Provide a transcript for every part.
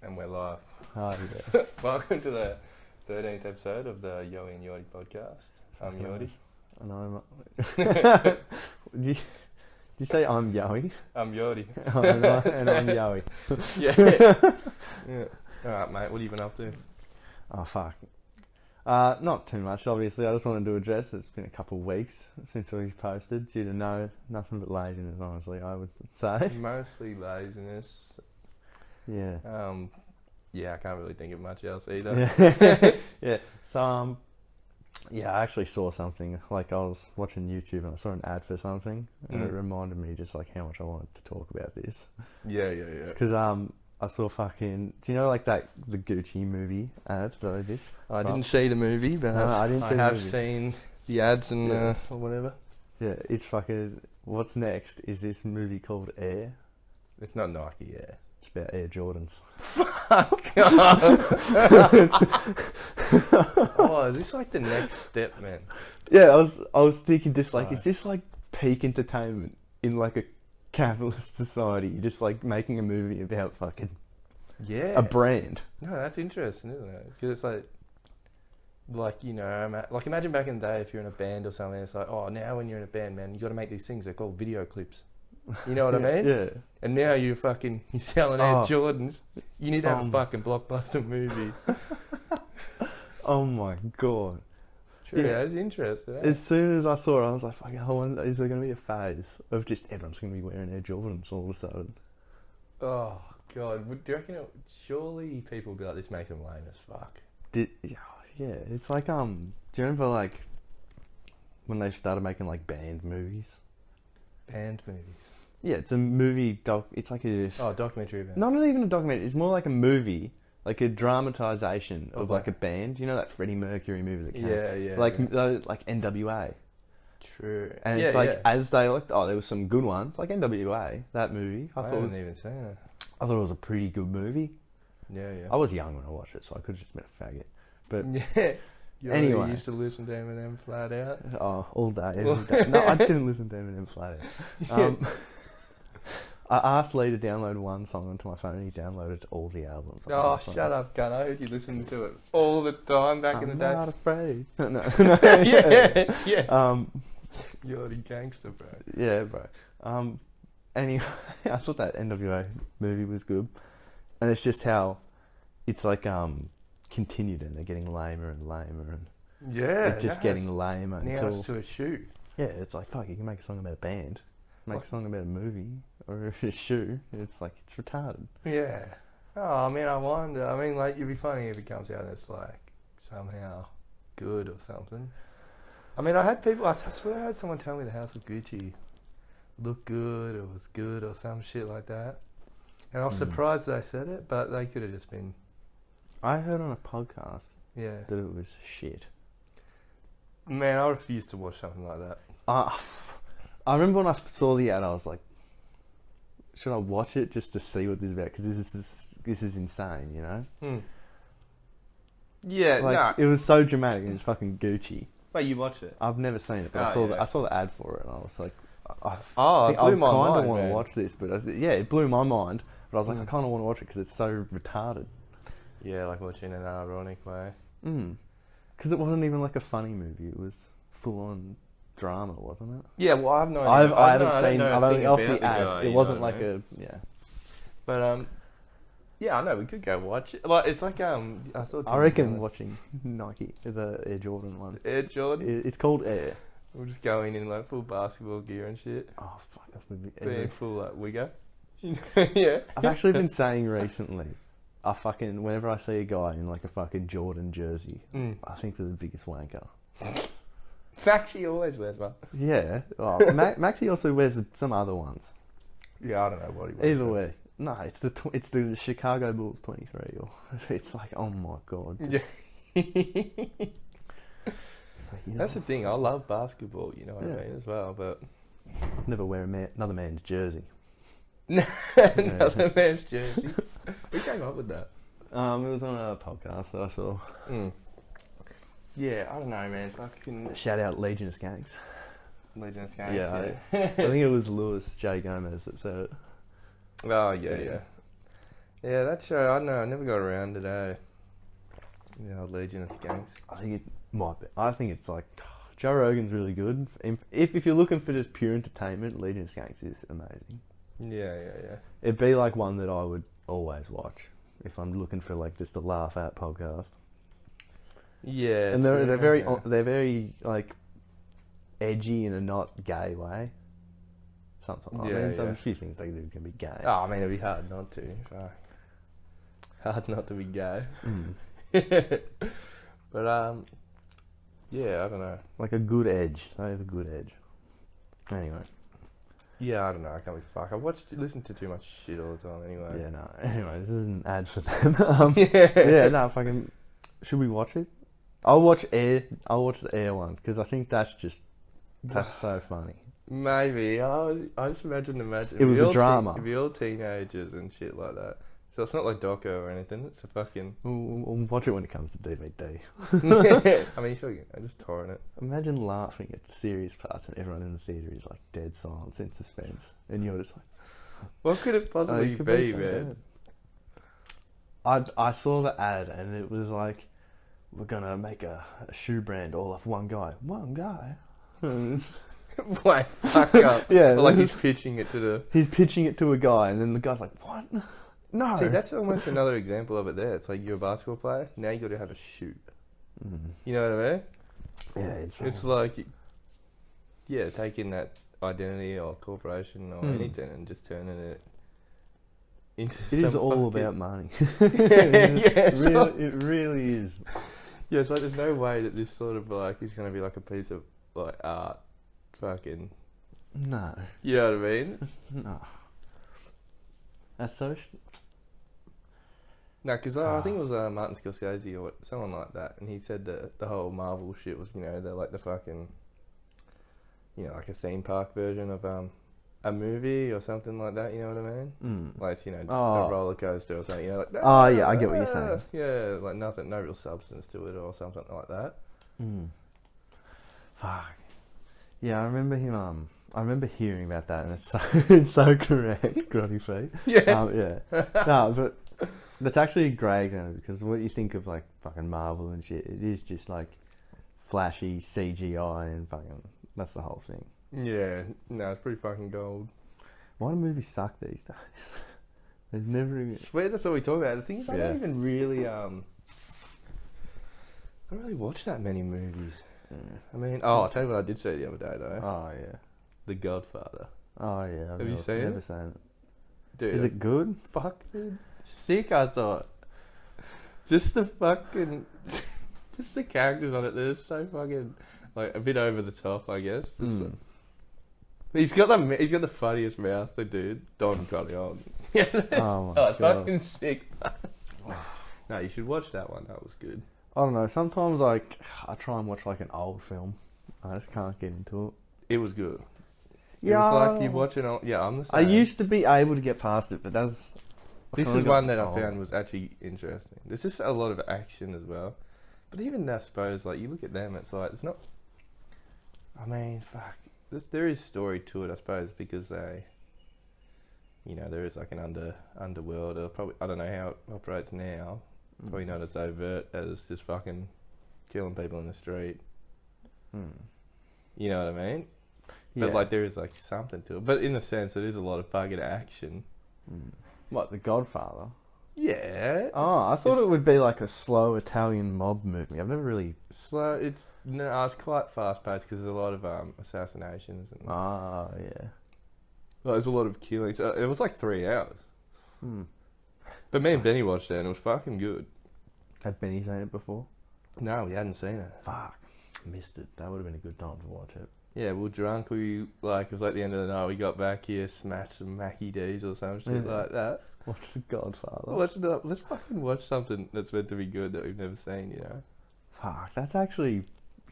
And we're live. Oh, yeah. Welcome to the 13th episode of the Yoie and Jordi Podcast. I'm Jordi. And I'm... did you say I'm Yoie? I'm Jordi. And I'm Yoie. Yeah. Alright, mate, what have you been up to? Oh, fuck. Not too much, obviously. I just wanted to address it's been a couple of weeks since we posted due to nothing but laziness, honestly, I would say. Mostly laziness. Yeah. Yeah, I can't really think of much else either. Yeah. Yeah. So, yeah, I actually saw something. Like, I was watching YouTube and I saw an ad for something, and it reminded me just like how much I wanted to talk about this. Yeah. Because I saw fucking. Do you know like the Gucci movie ad that I did? I didn't see the movie, but No, I didn't see the have movie. seen the ads and Yeah. or whatever. Yeah, it's fucking. What's next is this movie called Air. It's not Nike, yeah. It's about Air Jordans. Oh, is this like the next step, man? Yeah, I was thinking just like, Right. is this like peak entertainment in like a capitalist society? You're just like making a movie about fucking Yeah. a brand. No, that's interesting, isn't it? Because it's like you know, like imagine back in the day if you're in a band or something. It's like, oh, now when you're in a band, man, you got to make these things. They're called video clips. You know what I mean? Yeah. And now you're selling Air Oh. Jordans. You need to have a fucking blockbuster movie. Oh my god. True, Yeah. that's interesting. Eh? As soon as I saw it, I was like, fucking, I wonder, is there going to be a phase of just everyone's going to be wearing Air Jordans all of a sudden? Oh god, do you reckon? Surely people will be like, this makes them lame as fuck. Yeah, it's like, do you remember like when they started making like band movies? Band movies. Yeah, it's a movie it's like a... Oh, documentary event. Not even a documentary, it's more like a movie, like a dramatization of like a band. You know that Freddie Mercury movie that came? Yeah. Like NWA. True. And it's like, as they like, there was some good ones, like NWA, that movie. I haven't even seen it. I thought it was a pretty good movie. Yeah. I was young when I watched it, so I could have just been a faggot. But Yeah. You anyway. used to listen to Eminem flat out. Oh, all day, every day. No, I didn't listen to Eminem flat out. I asked Lee to download one song onto my phone, and he downloaded all the albums. Oh, shut up, gun! I heard you listen to it all the time back in the day. I'm not afraid. No. Yeah. You're the gangster, bro. Yeah, bro. Anyway, I thought that NWA movie was good, and it's just how it's like continued, and they're getting lamer and lamer, and Yeah. it's just getting lamer. Now it's to a shoe. Yeah, it's like, fuck, you can make a song about a band, make a song about a movie, or a shoe. It's like, it's retarded. Yeah. Oh, I mean, I wonder. I mean, like, it'd be funny if it comes out and it's like somehow good or something. I mean, I swear I had someone tell me the House of Gucci looked good or was good or some shit like that. And I was surprised they said it, but they could have just been. I heard on a podcast Yeah. that it was shit. Man, I refuse to watch something like that. I remember when I saw the ad, I was like, should I watch it just to see what this is about? Because this is insane, you know? Yeah, Like, it was so dramatic, and it's fucking Gucci. Wait, you watched it? I've never seen it, but I saw the ad for it, and I was like, it blew my mind, I kind of want man. to watch this, but it blew my mind. But I was like, I kind of want to watch it because it's so retarded. Yeah, like watching in an ironic way. Because it wasn't even like a funny movie; it was full on drama, wasn't it? Yeah, well, I've no I idea. haven't I don't seen. know I've a only thing off about the ad. guy, It you wasn't know what like I mean? But yeah, I know we could go watch it. Like, it's like I thought. I reckon watching Nike, the Air Jordan one. Air Jordan. It's called Air. We'll just go in like full basketball gear and shit. Oh fuck! Being full like wigger. Yeah. I've actually been saying recently, whenever I see a guy in like a fucking Jordan jersey, I think they're the biggest wanker. Maxi always wears one. Yeah. Oh, Maxi also wears some other ones. Yeah, I don't know what he wears. Either way, no, it's the Chicago Bulls 23. Or it's like, oh my god. Yeah. You know, That's the thing. I love basketball. You know what I mean as well, but never wear another man's jersey. another man's jersey. Who came up with that? It was on a podcast that I saw. Yeah, I don't know, man. Fucking Shout out Legion of Skanks. Legion of Skanks. Yeah, I think it was Louis J. Gomez that said it. Oh yeah. Yeah, that show, I don't know, I never got around to that. Yeah, Legion of Skanks. I think it might be. I think it's like Joe Rogan's really good. If you're looking for just pure entertainment, Legion of Skanks is amazing. Yeah. It'd be like one that I would always watch if I'm looking for like just a laugh at podcast. Yeah, And they're true, they're very like edgy in a not gay way. Sometimes a few things they do can be gay. Oh, I mean, it'd be hard not to. Fuck. Hard not to be gay. But yeah, I don't know. Like a good edge. They have a good edge. Anyway. Yeah, I don't know. I can't be fucked. Listened to too much shit all the time anyway. Yeah, no. Anyway, this is an ad for them. Yeah, no, fucking. Should we watch it? I'll watch the Air one because I think that's so funny. Maybe. I just imagine. It was a drama. It'd be all teenagers and shit like that. So it's not like doco or anything. It's a fucking. We'll watch it when it comes to DVD. I mean, sure, I'm just torrent it. Imagine laughing at serious parts and everyone in the theatre is like dead silence in suspense, and you're just like, what could it possibly be, so man? I saw the ad and it was like, we're gonna make a shoe brand all off one guy. One guy. Wait, fuck up. Yeah. But like he's pitching it to a guy, and then the guy's like, what? No. See, that's almost another example of it there. It's like you're a basketball player, now you got to have a shoe. You know what I mean? Yeah, it's like, yeah, taking that identity or corporation or anything and just turning it into It is all about money. It really is. Yeah, it's like there's no way that this sort of like is going to be like a piece of like art. Fucking. No. You know what I mean? No. That's so. No, because I think it was Martin Scorsese or someone like that, and he said that the whole Marvel shit was, you know, they're like the fucking, you know, like a theme park version of a movie or something like that. You know what I mean? Like, you know, just a roller coaster or something. You know, like that. Oh yeah, I get what you're saying. Yeah, like nothing, no real substance to it or something like that. Fuck. Yeah, I remember him. I remember hearing about that, and it's so correct, Grotty feet. Yeah. No, but that's actually a great example because what you think of like fucking Marvel and shit, it is just like flashy CGI and fucking. That's the whole thing. Yeah, no, it's pretty fucking gold. Why do movies suck these days? There's never. I swear that's all we talk about. The thing is, I don't even really I don't really watch that many movies. I mean, I'll tell you what I did see the other day though. Oh yeah. The Godfather. Oh yeah. Have you seen it? Never seen it. Dude, is it good? Fuck, dude. Sick, I thought. Just the fucking, just the characters on it. They're so fucking like a bit over the top, I guess. He's got the funniest mouth, the dude. Don Corleone. Yeah. Oh my it's God. fucking sick. No, you should watch that one. That was good. I don't know. Sometimes like I try and watch like an old film. I just can't get into it. It was good. Yeah. It was like you watch it on. Yeah, I'm the same. I used to be able to get past it, but that's. This is one that I found was actually interesting. There's just a lot of action as well. But even I suppose, like, you look at them, it's like, it's not... I mean, fuck. There is story to it, I suppose, because they... You know, there is like an underworld, or probably... I don't know how it operates now. Probably not as overt as just fucking killing people in the street. You know what I mean? Yeah. But, like, there is, like, something to it. But in a sense, it is a lot of fucking action. What, The Godfather? Yeah. Oh, I thought it would be like a slow Italian mob movie. I've never really... Slow. It's quite fast paced because there's a lot of assassinations. And, Oh, yeah. well, there's a lot of killings. It was like 3 hours. But me and Benny watched it and it was fucking good. Had Benny seen it before? No, we hadn't seen it. Fuck. Missed it. That would have been a good time to watch it. Yeah, we were drunk. It was like the end of the night. We got back here, smashed some Mackie D's or some shit like that. Watch The Godfather. Let's fucking watch something that's meant to be good that we've never seen, you know? Fuck, that's actually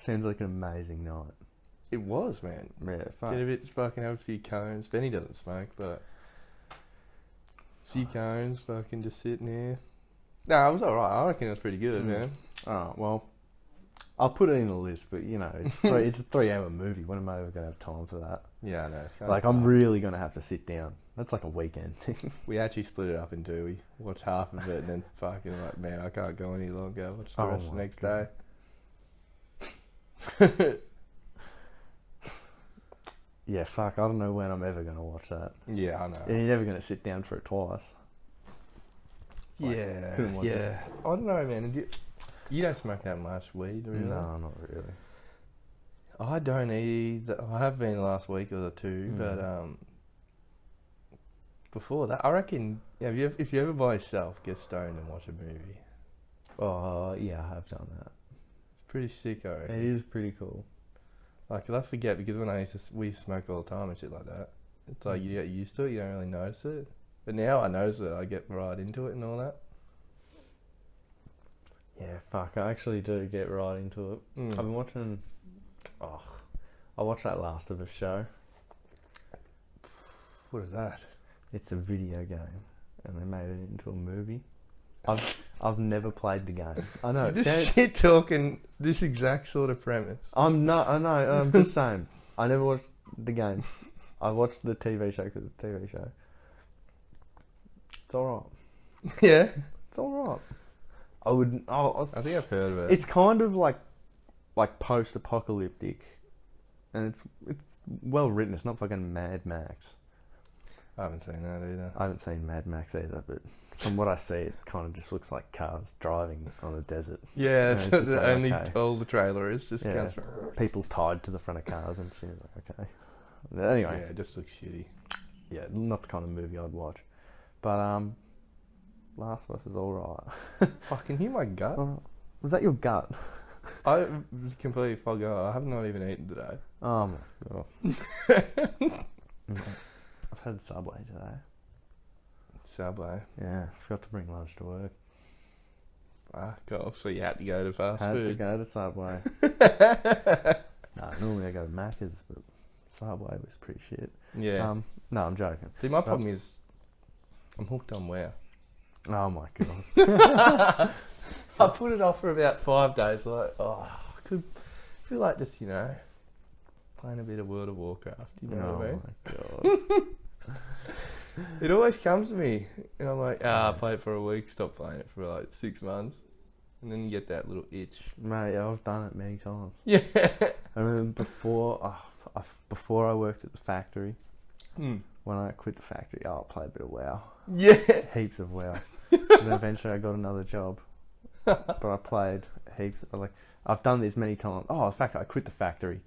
sounds like an amazing night. It was, man. Yeah, fuck. Get a bit, fucking have a few cones. Benny doesn't smoke, but a few cones, fucking just sitting here. No, it was alright. I reckon it was pretty good, man. Oh, well, I'll put it in the list, but you know, it's a 3 hour movie. When am I ever going to have time for that? Yeah, I know. Like, I'm really going to have to sit down That's like a weekend thing. We actually split it up in two. We watched half of it and then fucking like, man, I can't go any longer. Watch the rest the next day. Yeah, fuck. I don't know when I'm ever going to watch that. Yeah, I know. And you're never going to sit down for it twice. Yeah. I don't know, man. You don't smoke that much weed, really? No, not really. I don't either. I have been the last week or two, but before that, I reckon if you ever by yourself, get stoned and watch a movie. Oh, yeah, I have done that. It's pretty sick, I reckon. It is pretty cool. Like, I forget, because when we used to smoke all the time and shit like that. It's like you get used to it, you don't really notice it. But now I notice it, I get right into it and all that. Yeah, fuck, I actually do get right into it. I've been watching... I watched that Last of Us show. What is that? It's a video game, and they made it into a movie. I've never played the game. I know. Just shit talking this exact sort of premise. I know. I'm just saying. I never watched the game. I watched the TV show because it's a TV show. It's alright. Yeah? It's alright. I wouldn't... I think I've heard of it. It's kind of like post-apocalyptic, and it's well written. It's not fucking Mad Max. I haven't seen that either. I haven't seen Mad Max either, but from what I see, it kind of just looks like cars driving on the desert. Yeah, that's all the trailer is. Just people tied to the front of cars and shit. Like, okay. Anyway. Yeah, it just looks shitty. Yeah, not the kind of movie I'd watch. But Last of Us is alright. Fucking hear my gut. Was that your gut? I completely forgot. I have not even eaten today. Oh my god. I've had Subway today. Subway? Yeah, forgot to bring lunch to work. Fuck off, so you had to go to fast Had food. to go to Subway. Normally I go to Macca's, but Subway was pretty shit. Yeah. No, I'm joking. See, my problem is I'm hooked on WoW. Oh my god. I put it off for about 5 days. Like, I could feel like just, playing a bit of World of Warcraft. You know what I mean? Oh my god. It always comes to me, and I'm like, I play it for a week, stop playing it for like 6 months, and then you get that little itch. Mate, I've done it many times. Yeah. I remember before I worked at the factory, when I quit the factory, I played a bit of WoW. Yeah. Heaps of WoW. And then eventually I got another job. But I played heaps. I've done this many times. In fact, I quit the factory,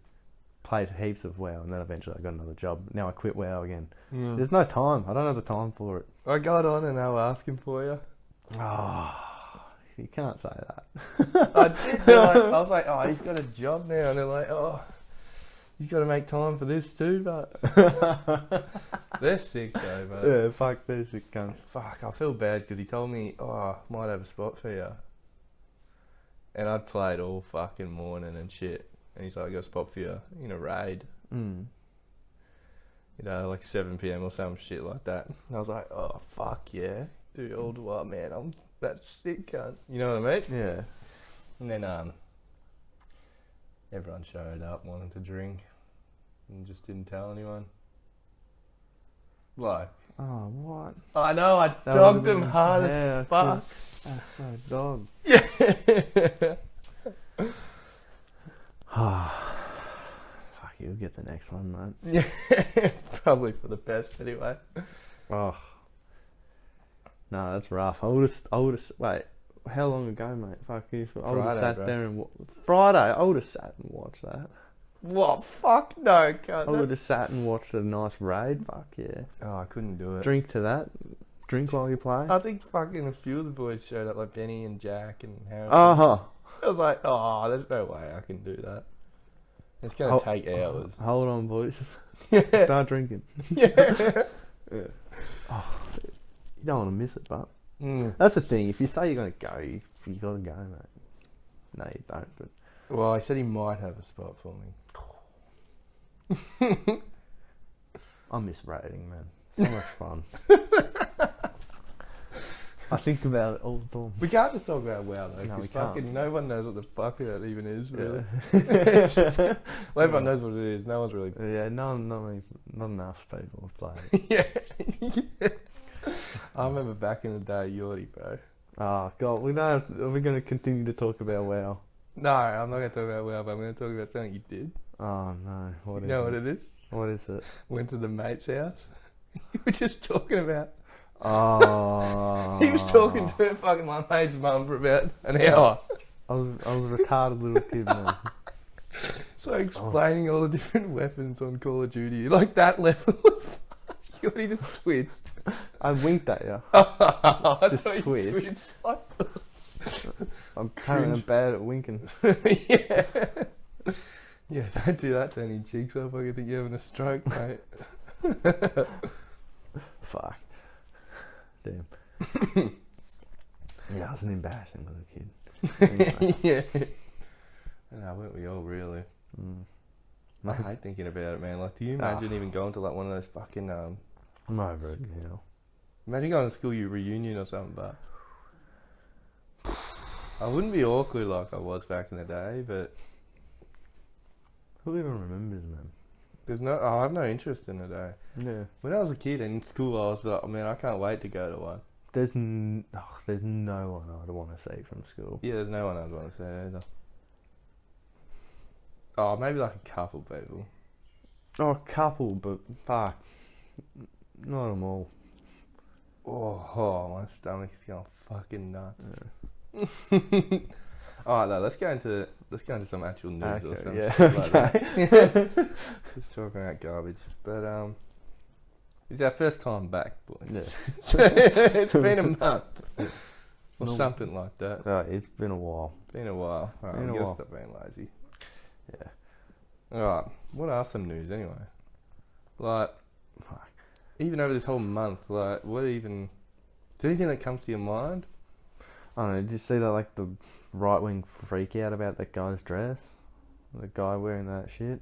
played heaps of WoW, and then eventually I got another job. Now I quit WoW again. There's no time. I don't have the time for it. I got on and they were asking for you. You can't say that. I did. I was like, he's got a job now. And they're like, he's got to make time for this too. But they're sick though, mate. Yeah, fuck, they're sick cunts. Fuck, I feel bad because he told me, I might have a spot for you. And I'd played all fucking morning and shit. And he's like, I got a spot for you in a raid. Like 7 p.m. or some shit like that. And I was like, fuck yeah. Dude, all the while, man, I'm that sick cunt. You know what I mean? Yeah. And then everyone showed up wanting to drink and just didn't tell anyone. Like, what? I know, I dogged them hard as fuck. That's so dog. Yeah. Fuck, you'll get the next one, mate. Yeah, probably for the best anyway. No, that's rough. I would have. Wait, how long ago, mate? Fuck you. I would have sat there and Friday. I would have sat and watched that. What? Fuck no, can't. I would have sat and watched a nice raid. Fuck yeah. I couldn't do it. Drink to that. Drink while you play. I think fucking a few of the boys showed up, like Benny and Jack and Harry. I was like, there's no way I can do that. It's going to take hours. Hold on, boys. Yeah. Start drinking. Yeah. You don't want to miss it, but that's the thing. If you say you're going to go, you got to go, mate. No, you don't. But well, I said he might have a spot for me. I miss raiding, man. So much fun. I think about it all the time. We can't just talk about WoW though, No, we because can't. fucking no one knows what the fuck that even is, really. Yeah. Well, everyone knows what it is. No one's really. Yeah, not enough people have played it. Yeah. I remember back in the day, Jordi, bro. Oh god, are we going to continue to talk about WoW? No, I'm not going to talk about WoW, but I'm going to talk about something you did. Oh no, You know what it is? What is it? Went to the mate's house. You were just talking about. Oh. He was talking to fucking my mate's mum for about an hour. I was a retarded little kid, man. So explaining all the different weapons on Call of Duty, like that level of Jordi just twitched. I winked at you. I Just thought you twitched. twitched. I'm currently bad at winking. Yeah. Yeah, don't do that to any cheeks off. I think you're having a stroke, mate. Fuck. Damn. Yeah, I was an embarrassing little kid. Anyway. Yeah. No, weren't we all really? Mm. I hate thinking about it, man. Like, do you imagine even going to like one of those fucking I'm over it now. imagine going to school reunion or something, but I wouldn't be awkward like I was back in the day, but Who even remembers, man? I have no interest in it, eh? Yeah. When I was a kid in school, I was like, man, I can't wait to go to one. There's no one I'd want to see from school. Yeah, there's no one I'd want to say either. Oh, maybe like a couple people. Oh, a couple, but fuck. Not them all. Oh, my stomach is going fucking nuts. Yeah. Alright, though, let's go into some actual news or something. Yeah, Like okay. that. Just talking about garbage, but it's our first time back, boy. Yeah. It's been a month or No. something like that. Oh, it's been a while. Been a while. Alright, Been a we gotta while. stop being lazy. Yeah. Alright, what are some news anyway? Like, Fuck. even over this whole month, like, what even? Is there anything that comes to your mind? I don't know, did you see that, like, the right-wing freak out about that guy's dress? The guy wearing that shit?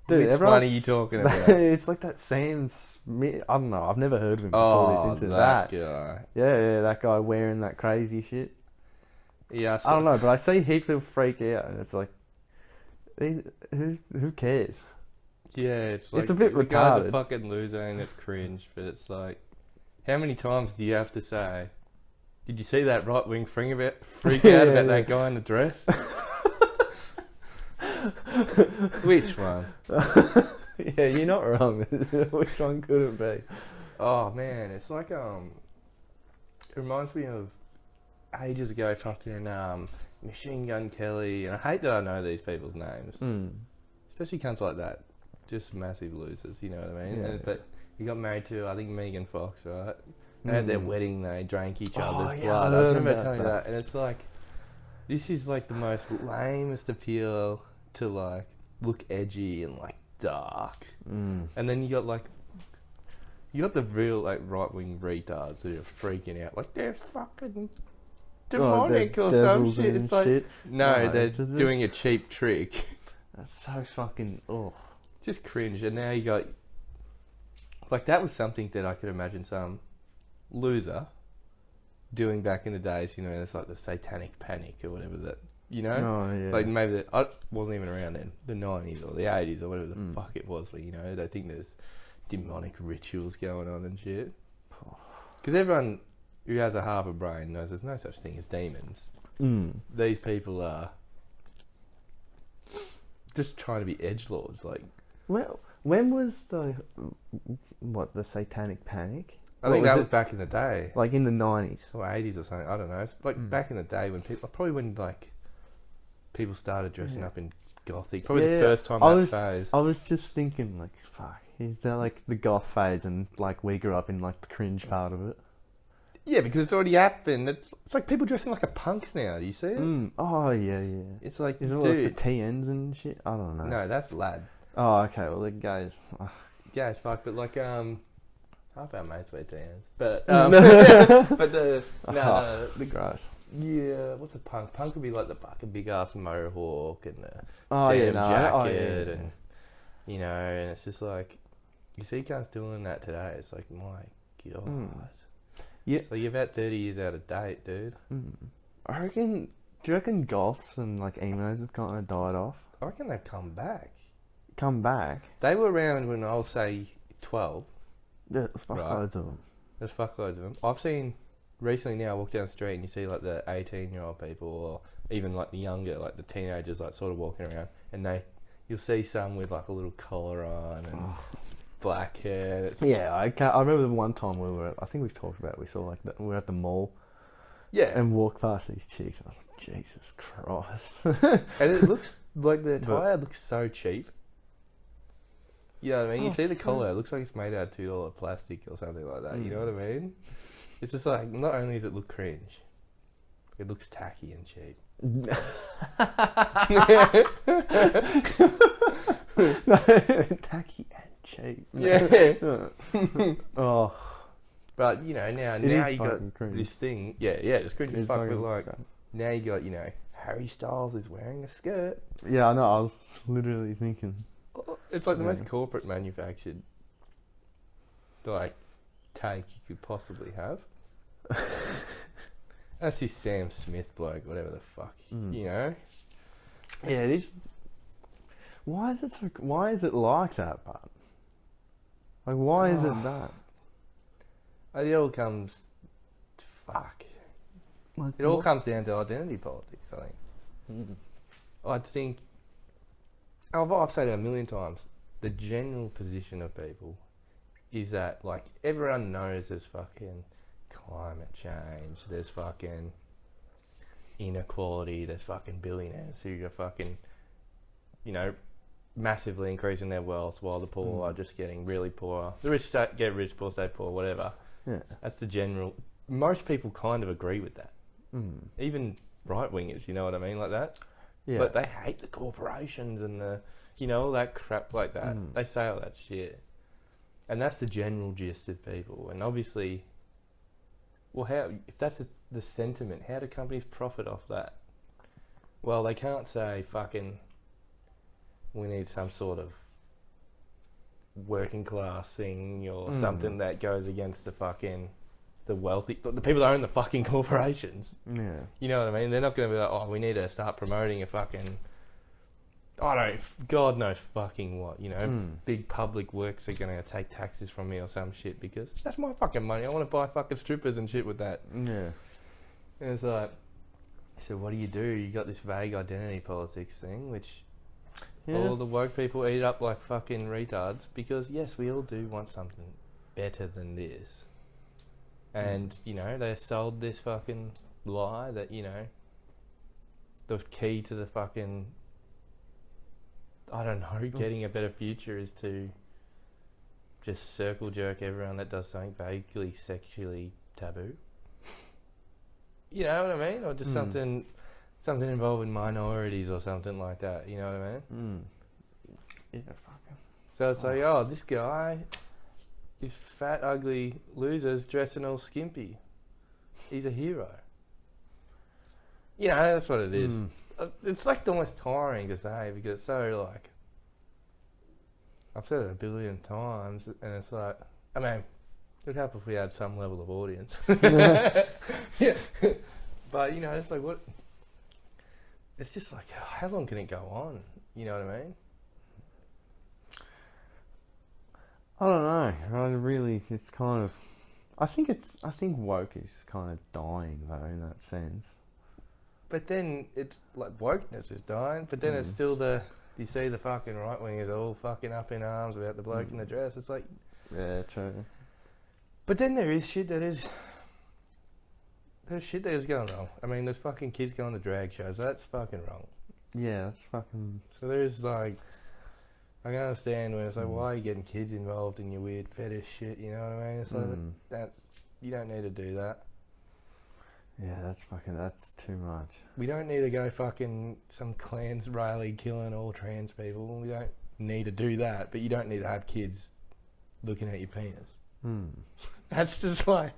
Dude, Which one are you talking about? It's like that Sam Smith. I don't know, I've never heard of him before this incident. that guy. Yeah, that guy wearing that crazy shit. Yeah, I don't know, but I see heaps of people freak out, and it's like, who cares? Yeah, it's like It's a bit the guy's a retarded. fucking loser and it's cringe, but it's like, how many times do you have to say, did you see that right wing freak out about that guy in the dress? Which one? Yeah, you're not wrong. Which one could it be? Oh man, it's like it reminds me of ages ago fucking Machine Gun Kelly, and I hate that I know these people's names, especially cunts like that, just massive losers. You know what I mean? Yeah, But he got married to I think Megan Fox, right? And at their wedding, they drank each other's yeah, blood. I I heard remember about telling you that. that, and it's like, this is like the most lamest appeal to like look edgy and like dark, and then you got the real like right wing retards who are freaking out like they're fucking demonic or some shit. It's like shit. no, No, they're it's just- doing a cheap trick. That's so fucking Just cringe. And now you got like that was something that I could imagine some loser doing back in the days. You know, it's like the satanic panic or whatever that. You know, Oh yeah. like maybe I wasn't even around then, the 90s or the 80s or whatever the fuck it was. But you know, they think there's demonic rituals going on and shit. Because everyone who has a half a brain knows there's no such thing as demons. These people are just trying to be edgelords. Like, Well, when was the satanic panic? I think that was back in the day, Like in the 90s. or 80s or something. I don't know. It's like back in the day when people started dressing up in gothic. Probably the first time phase. I was just thinking, like, fuck, is that like the goth phase, and like we grew up in like the cringe part of it? Yeah, because it's already happened. It's like people dressing like a punk now. Do you see it? Oh yeah. It's like, Is it dude. like the TNs and shit? I don't know. No, that's lad. Oh, okay. Well, the guys. Yeah, it's fuck. But like, half our mates wear TNs. But but the Gross. yeah, what's a punk? Punk would be like the fucking big ass mohawk and the Denim jacket and you know, and it's just like you see cunts doing that today. It's like my god. Yeah. So you're about 30 years out of date, dude. I reckon. Do you reckon goths and like emos have kind of died off? I reckon they've come back. Come back? They were around when I was, say, 12. There's fuckloads of them. There's fuckloads of them. I've seen recently now, I walk down the street and you see like the 18-year-old people or even like the younger, like the teenagers, like sort of walking around, and you'll see some with like a little collar on and black hair. Yeah, I remember the one time I think we've talked about it, we saw like, we were at the mall. Yeah. And walked past these chicks and I was like, Jesus Christ. And it looks like the attire looks so cheap. You know what I mean? You see the collar, it looks like it's made out of $2 plastic or something like that. You know what I mean? It's just like, not only does it look cringe, it looks tacky and cheap. Tacky and cheap. Yeah. Oh. But, you know, now you got cringe. this thing. Yeah, it's cringe as fuck, but like, cringe. now you got, you know, Harry Styles is wearing a skirt. Yeah, I know, I was literally thinking. It's like the most corporate manufactured, like, take you could possibly have. That's this Sam Smith bloke, whatever the fuck, you know? Yeah, it is. Why is it like that, bud? Like, why is it that? It all comes, Like, it all comes down to identity politics, I think. I think, I've said it a million times, the general position of people is that, like, everyone knows there's fucking climate change, there's fucking inequality, there's fucking billionaires who are fucking, you know, massively increasing their wealth while the poor are just getting really poor. The rich get rich, poor stay poor, whatever. Yeah. That's the general. Most people kind of agree with that. Even right-wingers, you know what I mean, like that. Yeah. But they hate the corporations and the, you know, all that crap like that. They say all that shit. And that's the general gist of people. And obviously, well, if that's the sentiment, how do companies profit off that? Well, they can't say, fucking, we need some sort of working class thing or something that goes against the wealthy, the people that own the fucking corporations. Yeah. You know what I mean? They're not going to be like, oh, we need to start promoting a fucking, God knows fucking what, you know, big public works are going to take taxes from me or some shit because that's my fucking money. I want to buy fucking strippers and shit with that. Yeah. And it's like, so what do? You got this vague identity politics thing, which all the woke people eat up like fucking retards because, yes, we all do want something better than this. And, you know, they sold this fucking lie that, you know, the key to the fucking, I don't know, getting a better future is to just circle jerk everyone that does something vaguely sexually taboo. You know what I mean? Or just something involving minorities or something like that. You know what I mean? Yeah, fucking. So it's like, oh, this guy, these fat, ugly losers dressing all skimpy. He's a hero. You know, that's what it is. It's like almost tiring to say because it's so like, I've said it a billion times and it's like, I mean, it'd help if we had some level of audience. Yeah. But, you know, it's like, what? It's just like, how long can it go on? You know what I mean? I don't know. It's kind of, I think woke is kind of dying though in that sense. But then it's like wokeness is dying, but then it's still you see the fucking right wingers all fucking up in arms about the bloke in the dress. It's like, yeah, true. But then there's shit that is going wrong. I mean, there's fucking kids going to drag shows. That's fucking wrong. Yeah, that's fucking. So there's like, I can understand when it's like, why are you getting kids involved in your weird fetish shit? You know what I mean? It's like that. You don't need to do that. Yeah, that's too much. We don't need to go fucking some clans rally killing all trans people. We don't need to do that, but you don't need to have kids looking at your penis. That's just like...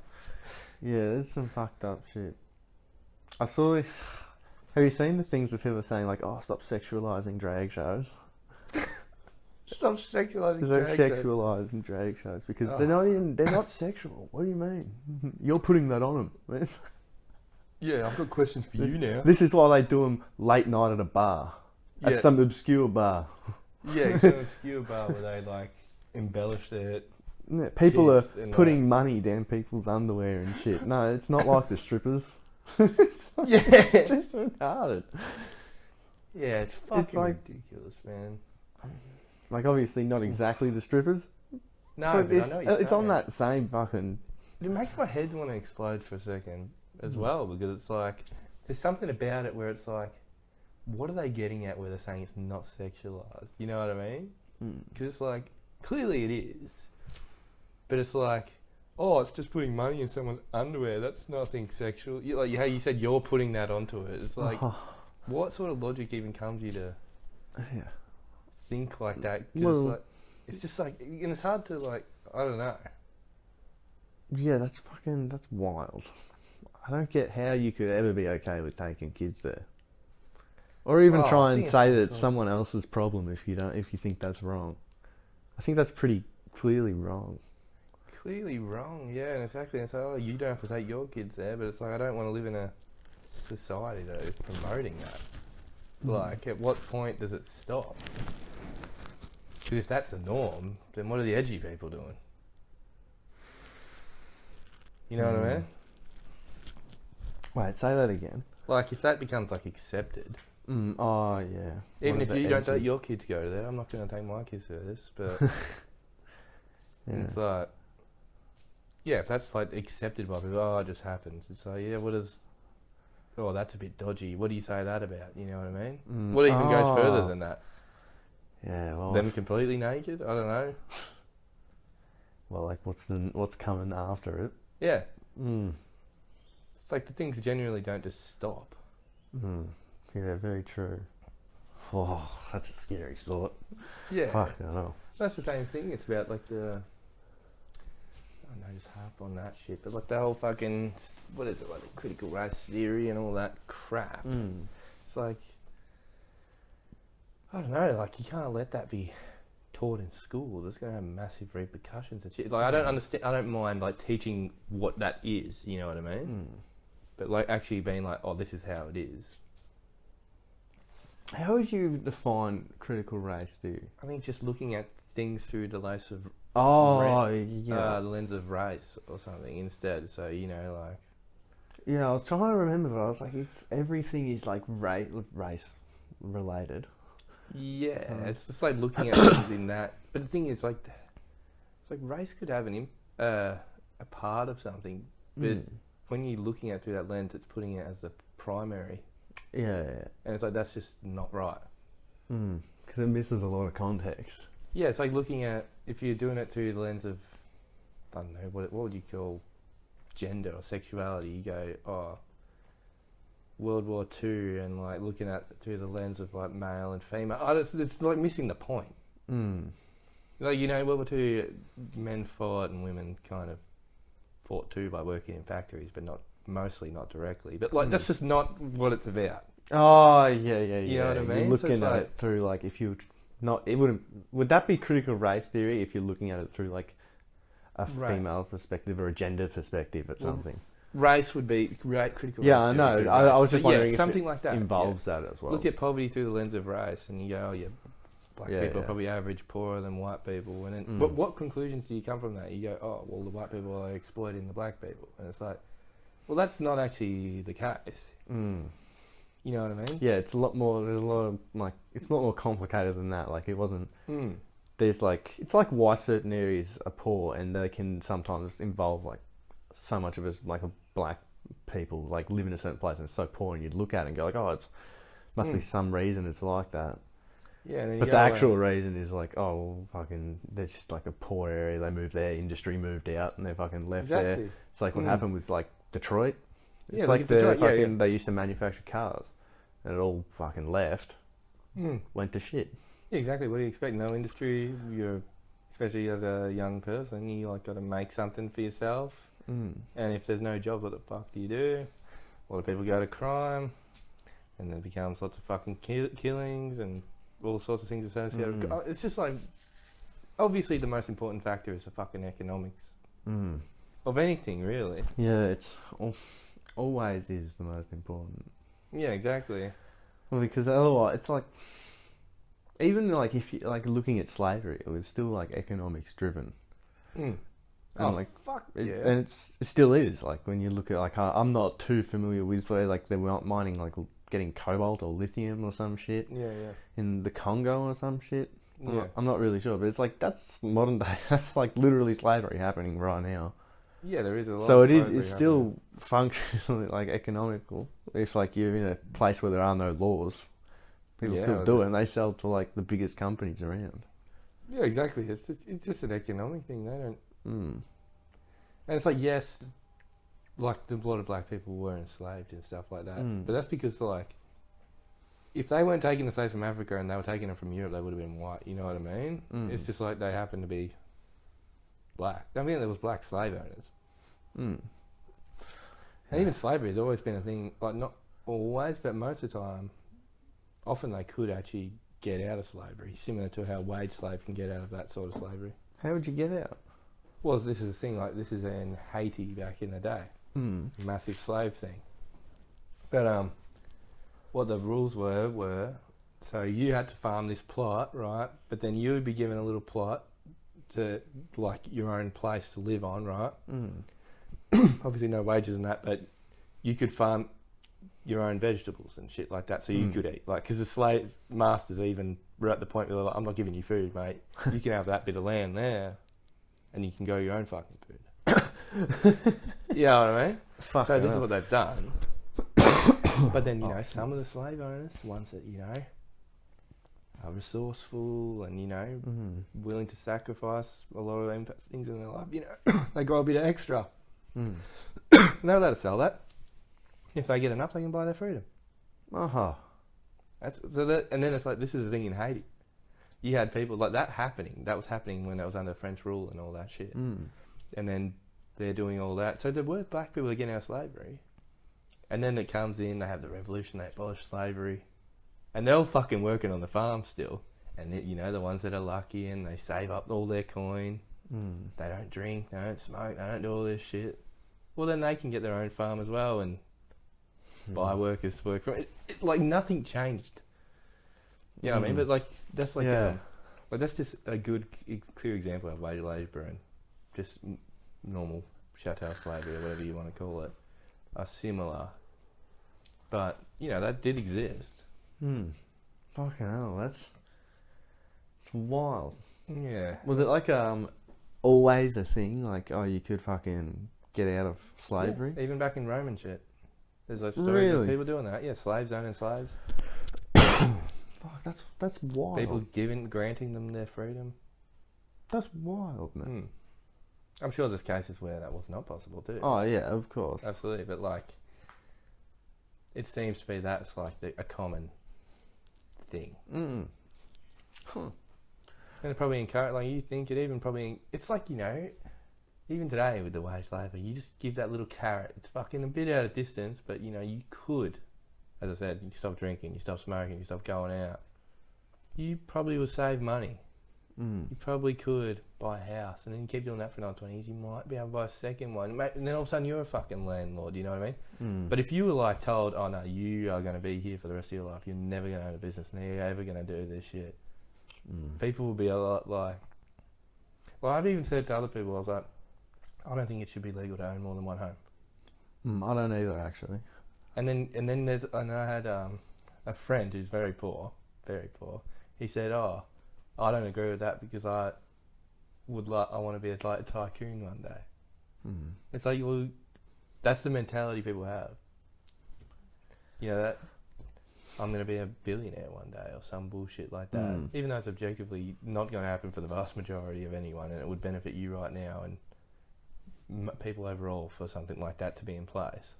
Yeah, there's some fucked up shit. I saw... Have you seen the things with people saying like, oh, stop sexualising drag shows? Stop sexualizing Don't drag shows. sexualize and drag shows because Oh. they're not sexual. What do you mean? You're putting that on them. Yeah, I've got questions for you now. This is why they do them late night at a bar. At Yeah. some obscure bar. Yeah, it's an obscure bar where they like embellish their. Yeah, people are Tits and, putting like- money down people's underwear and shit. No, it's not like the strippers. Yeah. It's just retarded. Yeah, it's fucking like- ridiculous, man. Like, obviously not exactly the strippers. No, but but it's, I know what you're it's on saying. that same fucking... It makes my head want to explode for a second as well, because it's like there's something about it where it's like, what are they getting at where they're saying it's not sexualized? You know what I mean? Because it's like clearly it is, but it's like, oh, it's just putting money in someone's underwear. That's nothing sexual. Like how you said you're putting that onto it. It's like, what sort of logic even comes you to Yeah. think like that? 'Cause Well- it's just like, and it's hard to like, I don't know. Yeah, that's wild. I don't get how you could ever be okay with taking kids there. Or even Oh, try I and think say it's that it's some- someone else's problem if you think that's wrong. I think that's pretty clearly wrong. Clearly wrong, yeah, and exactly. It's like, oh, you don't have to take your kids there, but it's like, I don't want to live in a society that is promoting that. Like, at what point does it stop? Because if that's the norm, then what are the edgy people doing? You know what I mean? Wait, say that again. Like, if that becomes, like, accepted, Oh, yeah. even One if of the you don't edgy- let your kids go to there, I'm not going to take my kids to this, but Yeah. it's like, yeah, if that's, like, accepted by people, oh, it just happens. It's like, yeah, what is... Oh, that's a bit dodgy. What do you say that about? You know what I mean? What even goes further than that? Yeah, well, Them completely naked? I don't know. like what's coming after it? Yeah. Mm. It's like the things generally don't just stop. Yeah, very true. Oh, that's a scary thought. Yeah. Fuck, I know. That's the same thing. It's about like the... I don't know, just harp on that shit. But like the whole fucking... What is it? Like the critical race theory and all that crap. It's like... I don't know, like you can't let that be taught in school. There's going to have massive repercussions and shit. Like I don't understand, I don't mind like teaching what that is, you know what I mean? But like actually being like, oh, this is how it is. How would you define critical race theory? I think just looking at things through the lens of Yeah. the lens of race or something instead. So you know, like Yeah, I was trying to remember, but I was like, everything is like race related. yeah, it's just like looking at things in that. But the thing is, like, it's like race could have a part of something, but when you're looking at it through that lens, it's putting it as the primary. Yeah. And it's like, that's just not right. Because it misses a lot of context. Yeah, it's like looking at, if you're doing it through the lens of, I don't know, what would you call gender or sexuality? You go, oh, World War II, and like looking at it through the lens of like male and female. It's like missing the point. Like, you know, World War II, men fought and women kind of fought too by working in factories, but mostly not directly. But like, that's just not what it's about. Oh, yeah. You know what I mean? You're So looking it's at like- it through like, if you would that be critical race theory if you're looking at it through like a Right. female perspective or a gender perspective at something? Race would be critical. Yeah, race I theory, know. critical I race. was just But yeah, wondering if something it like that involves that as well. Look at poverty through the lens of race, and you go, oh yeah, black Yeah, people are yeah. probably average poorer than white people. And then, but what conclusions do you come from that? You go, oh well, the white people are exploiting the black people, and it's like, well, that's not actually the case. You know what I mean? Yeah, it's a lot more. There's a lot of like, it's a lot more complicated than that. Like, it wasn't. There's like, it's like why certain areas are poor, and they can sometimes involve like so much of us, like a black people, like live in a certain place and it's so poor, and you'd look at it and go like, oh, it's must be some reason it's like that. Yeah, and then But the actual reason is like, oh, well, fucking, there's just like a poor area. They moved there, industry moved out, and they fucking left there. exactly. It's like what happened with like Detroit. It's Yeah, like look at Detroit, yeah, yeah. they used to manufacture cars, and it all fucking left, went to shit. Yeah, exactly. What do you expect? No industry. You're, especially as a young person, you like got to make something for yourself. And if there's no job, what the fuck do you do? A lot of people go to crime, and there becomes lots of fucking killings and all sorts of things associated. It's just like obviously the most important factor is the fucking economics Mm. of anything, really. Yeah, it's always is the most important. Yeah, exactly. Well, because otherwise, it's like, even like if you like looking at slavery, it was still like economics driven. Mm. And Oh, like, fuck it, yeah. and it still is. Like when you look at like, I'm not too familiar with where like they were mining like getting cobalt or lithium or some shit Yeah. in the Congo or some shit. Yeah. I'm not really sure, but it's like that's modern day. That's like literally slavery happening right now. Yeah, there is a lot So of it is. slavery It's happening. still functionally like economical. If like you're in a place where there are no laws, people still do it, and they sell to like the biggest companies around. Yeah, exactly. It's just an economic thing. They don't. Mm. And it's like, yes, like a lot of black people were enslaved and stuff like that. Mm. But that's because like, if they weren't taking the slaves from Africa and they were taking them from Europe, they would have been white. You know what I mean? Mm. It's just like they happen to be black. I mean, there was black slave owners. Mm. And even slavery has always been a thing, like not always, but most of the time, often they could actually get out of slavery, similar to how wage slave can get out of that sort of slavery. How would you get out? Well, this is a thing, like this is in Haiti back in the day, Mm. massive slave thing. But what the rules were, so you had to farm this plot, right? But then you would be given a little plot to, like, your own place to live on, right? Mm. Obviously no wages and that, but you could farm your own vegetables and shit like that, so you could eat. Like, because the slave masters even were at the point where they're like, I'm not giving you food, mate. You can have that bit of land there, and you can grow your own fucking food. You know what I mean? Fuck So this is hell. what they've done. But then, you know, some of the slave owners, ones that, you know, are resourceful and, you know, Mm. willing to sacrifice a lot of them things in their life, you know, they grow a bit of extra. Mm. They're allowed to sell that. If they get enough, they can buy their freedom. Uh-huh. And then it's like, this is the thing in Haiti. You had people like that happening. That was happening when that was under French rule and all that shit. Mm. And then they're doing all that. So there were black people that get out of slavery. And then it comes in, they have the revolution, they abolish slavery. And they're all fucking working on the farm still. And, you know, the ones that are lucky and they save up all their coin. Mm. They don't drink, they don't smoke, they don't do all this shit. Well, then they can get their own farm as well and buy workers to work for it. Like, nothing changed. You know what I mean? But, like, that's like, Yeah. that's just a good, clear example of wage labour and just normal chattel slavery or whatever you want to call it are similar. But, you know, that did exist. Mm. Fucking hell, it's wild. Yeah. Was it like always a thing? Like, oh, you could fucking get out of slavery? Yeah, even back in Rome and shit. There's like stories of Really? people doing that. Yeah, slaves owning slaves. Fuck, that's wild. People granting them their freedom. That's wild, man. Hmm. I'm sure there's cases where that was not possible too. Oh yeah, of course. Absolutely, but like, it seems to be that's like a common thing. Mm. Huh. And it probably encourage, like you think it even probably, it's like, you know, even today with the wage labour, you just give that little carrot. It's fucking a bit out of distance, but you know, you could, as I said, you stop drinking, you stop smoking, you stop going out. You probably would save money. Mm. You probably could buy a house, and then you keep doing that for another 20 years, you might be able to buy a second one. And then all of a sudden you're a fucking landlord, you know what I mean? Mm. But if you were like told, oh no, you are going to be here for the rest of your life, you're never going to own a business, and you're ever going to do this shit, people will be a lot like, well, I've even said to other people, I was like, I don't think it should be legal to own more than one home. I don't either, actually. And then I had a friend who's very poor. He said, oh, I don't agree with that because I want to be a tycoon one day. Mm. It's like, well, that's the mentality people have. You know, that I'm going to be a billionaire one day or some bullshit like that. Mm. Even though it's objectively not going to happen for the vast majority of anyone, and it would benefit you right now and people overall for something like that to be in place.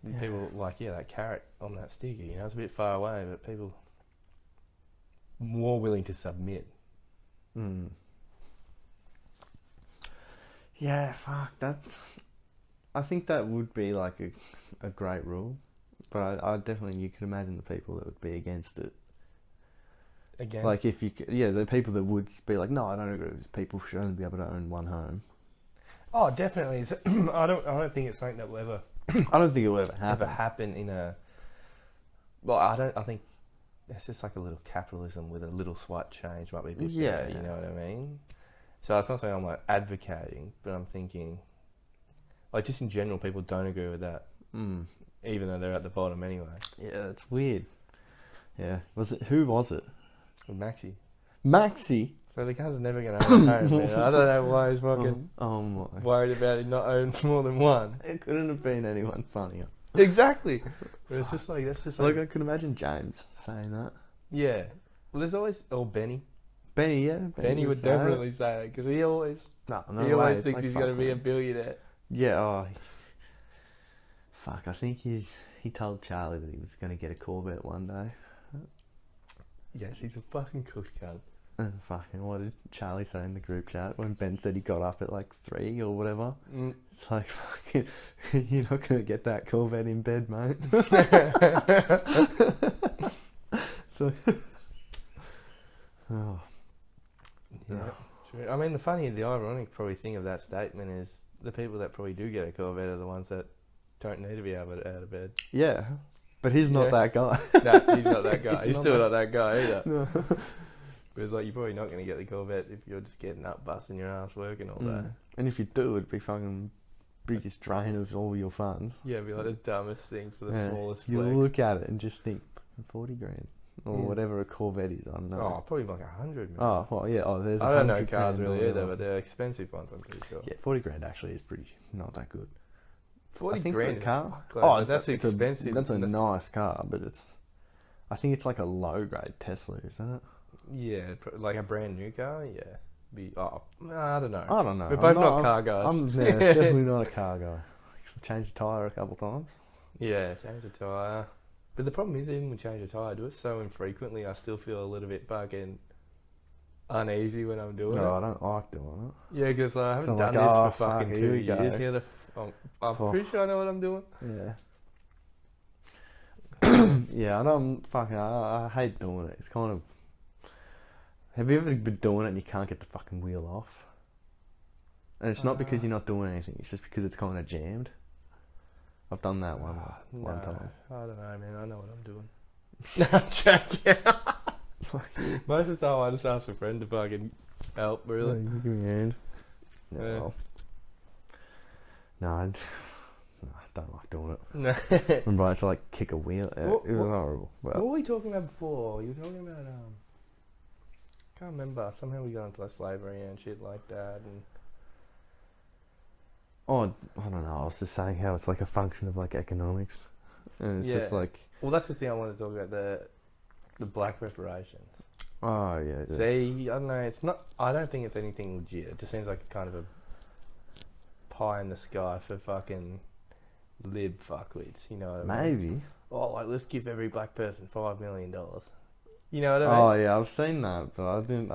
Yeah. People like, yeah, that carrot on that sticker, you know, it's a bit far away, but people more willing to submit. Mm. Yeah, fuck that. I think that would be like a great rule, but I definitely, you could imagine the people that would be against it. Against? Like if you, the people that would be like, no, I don't agree with this. People should only be able to own one home. Oh, definitely. I don't think it's something that will ever I don't think it will ever happen. in a. Well, I think it's just like a little capitalism with a little slight change might be a bit better, you know what I mean? So it's not something I'm like advocating, but I'm thinking, like just in general, people don't agree with that, even though they're at the bottom anyway. Yeah, it's weird. Yeah, who was it? Maxi. So the guy's never going to own a home, man. I don't know why he's fucking worried about it not owning more than one. It couldn't have been anyone funnier. Exactly. But it's just like, that's just like... I could imagine James saying that. Yeah. Well, there's always... Oh, Benny. Benny, yeah. Benny would definitely say it, because he always... he always thinks he's going to be a billionaire. Yeah, fuck, I think he told Charlie that he was going to get a Corvette one day. Yes, he's a fucking cooked cunt. Fucking, what did Charlie say in the group chat when Ben said he got up at like 3 or whatever? It's like, fucking, you're not going to get that Corvette in bed, mate. So, yeah, true. I mean, the ironic probably thing of that statement is the people that probably do get a Corvette are the ones that don't need to be able to out of bed. Yeah, but he's not that guy. No, he's not that guy. He's still not that guy either. No. But it's like, you're probably not going to get the Corvette if you're just getting up, busting your ass, working all day. And if you do, it'd be fucking biggest drain of all your funds. Yeah, it'd be like the dumbest thing for the smallest You flex. look at it and just think, 40 grand. Or whatever a Corvette is, I don't know. Oh, probably like 100, man. Oh, well, yeah. Oh, there's I don't know cars really either, but they're expensive ones, I'm pretty sure. Yeah, 40 grand actually is pretty not that good. 40 grand is car? that's expensive. That's a nice car, but I think it's like a low grade Tesla, isn't it? Yeah, like a brand new car, yeah. I don't know. I don't know. We're both not car guys. I'm definitely not a car guy. Changed the tyre a couple times. Yeah, change the tyre. But the problem is, even when change the tyre, I do it so infrequently, I still feel a little bit fucking uneasy when I'm doing it. No, I don't like doing it. Yeah, because I haven't done this for fucking 2 years. I'm pretty sure I know what I'm doing. Yeah. Yeah, I know. I hate doing it. It's kind of... Have you ever been doing it and you can't get the fucking wheel off? And it's not because you're not doing anything. It's just because it's kind of jammed. I've done that one time. I don't know, man. I know what I'm doing. No, I'm joking. Most of the time, I just ask a friend to fucking help, really. You give me a hand. No. No, I don't like doing it. No. Remember I had to like kick a wheel. It was horrible. What were we talking about before? You were talking about, can't remember. Somehow we got into like slavery and shit like that. And I don't know. I was just saying how it's like a function of like economics. And it's just like... Well, that's the thing I want to talk about, the black reparations. Oh, yeah. See, I don't know. It's not... I don't think it's anything legit. It just seems like a kind of a pie in the sky for fucking lib fuckwits. You know what I mean? Maybe. Oh, like, let's give every black person $5 million. You know what I mean? Oh, yeah. I've seen that, but I didn't...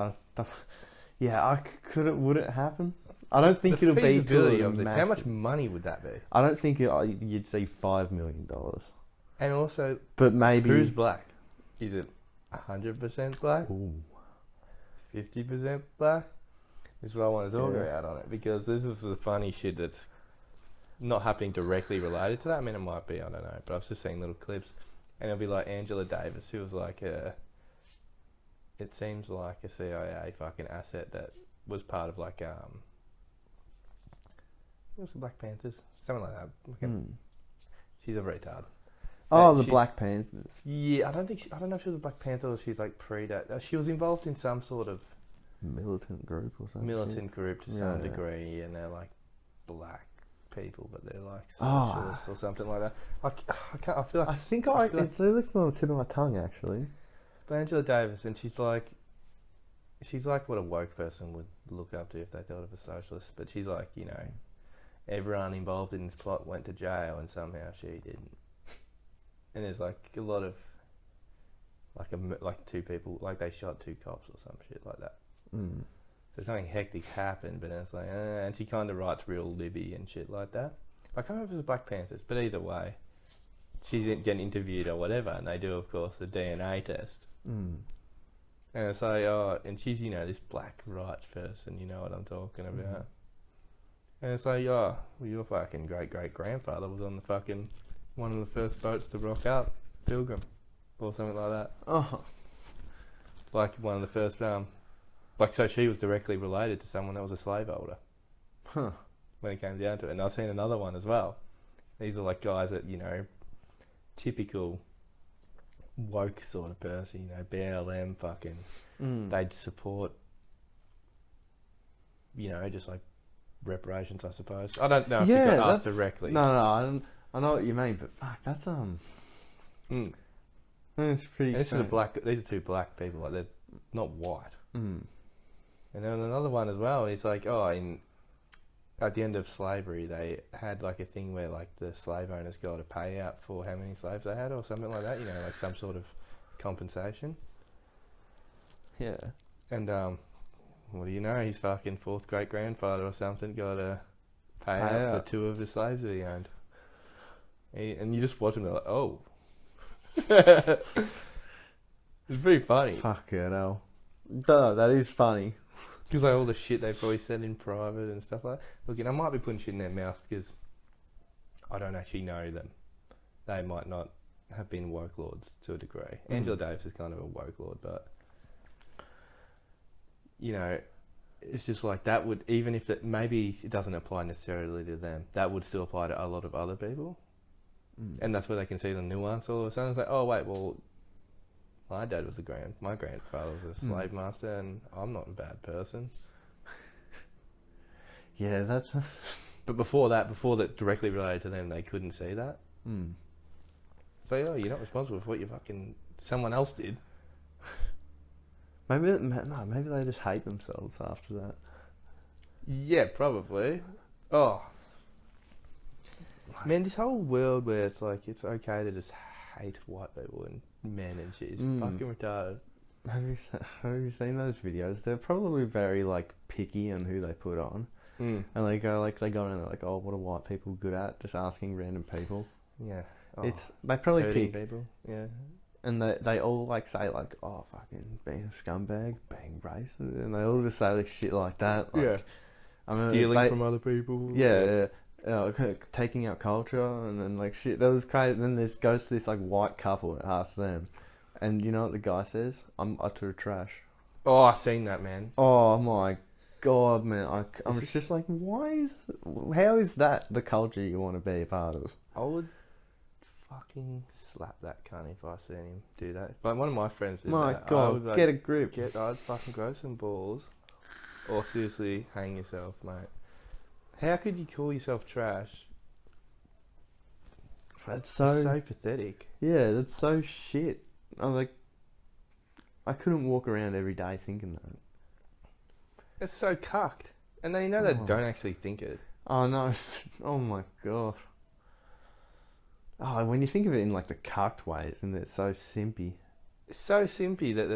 Would it happen? I don't think it'll be feasibility of this. How much money would that be? I don't think you'd see $5 million. And also, but maybe who's black? Is it 100% black? Ooh. 50% black? This is what I want to talk about on it, because this is the funny shit that's not happening directly related to that. I mean, it might be, I don't know, but I've just seen little clips, and it'll be like Angela Davis, who was like it seems like a CIA fucking asset that was part of like what's the Black Panthers? Something like that. She's a retard. Oh, the Black Panthers. Yeah, I don't know if she was a Black Panther or she's like that. She was involved in some sort of militant group or something. Militant group to some degree, and they're like black people, but they're like socialists or something like that. I feel like it's on the tip of my tongue actually. But Angela Davis, and she's like what a woke person would look up to if they thought of a socialist. But she's like, you know, everyone involved in this plot went to jail, and somehow she didn't. And there's like a lot of like two people, like they shot 2 cops or some shit like that. So something hectic happened, but it's like, and she kind of writes real libby and shit like that. I can't remember if it was Black Panthers, but either way, she's getting interviewed or whatever, and they do, of course, the DNA test. And it's like, oh, and she's, this black rights person, you know what I'm talking about. And it's like, oh, well, your fucking great-great-grandfather was on the fucking, one of the first boats to rock up, Pilgrim, or something like that. Oh. Like one of the first, so she was directly related to someone that was a slaveholder. Huh. When it came down to it. And I've seen another one as well. These are like guys that, typical woke sort of person, BLM fucking, they'd support, just like reparations, I suppose. I don't know if you got asked directly. No, I know what you mean, but fuck, that's that's pretty. These are two black people, like they're not white. And then another one as well. It's like, at the end of slavery, they had like a thing where like the slave owners got a payout for how many slaves they had, or something like that. Like some sort of compensation. Yeah. And what do you know? His fucking fourth great grandfather or something got a payout for 2 of the slaves that he owned. And you just watch him, like, oh. It's pretty funny. Fuck it, hell. Duh, that is funny. Because like all the shit they probably said in private and stuff like that. Look, I might be putting shit in their mouth because I don't actually know them. They might not have been woke lords to a degree. Angela Davis is kind of a woke lord, but it's just like that would, even if maybe it doesn't apply necessarily to them, that would still apply to a lot of other people. And that's where they can see the nuance all of a sudden. It's like, oh wait, well, my grandfather was a slave master, and I'm not a bad person. Yeah, that's. But before that directly related to them, they couldn't see that. So you're not responsible for what someone else did. Maybe they just hate themselves after that. Yeah, probably. Oh. Man, this whole world where it's like it's okay to just hate white people and men and shit is fucking retarded. Have you seen those videos? They're probably very like picky on who they put on. And they go in and they're like, oh, what are white people good at? Just asking random people. Yeah. They probably pick people. Yeah. And they all like say like, oh, fucking being a scumbag, being racist, and they all just say like shit like that. Like, Stealing from other people. Yeah. Taking out culture, and then like shit, that was crazy. And then this goes to this like white couple and asks them, and you know what the guy says? I'm utter trash. Oh, I've seen that, man. Oh my god, man! I'm just like, how is that the culture you want to be a part of? I would fucking slap that cunt if I seen him do that. Like one of my friends did my that. god, would, like, get a grip. I'd fucking grow some balls, or seriously hang yourself, mate. How could you call yourself trash? That's so pathetic. Yeah, that's so shit. I'm like, I couldn't walk around every day thinking that. It's so cucked. And they they don't actually think it. Oh no. Oh my god. Oh, when you think of it in like the cucked way, isn't it so simpy? It's so simpy that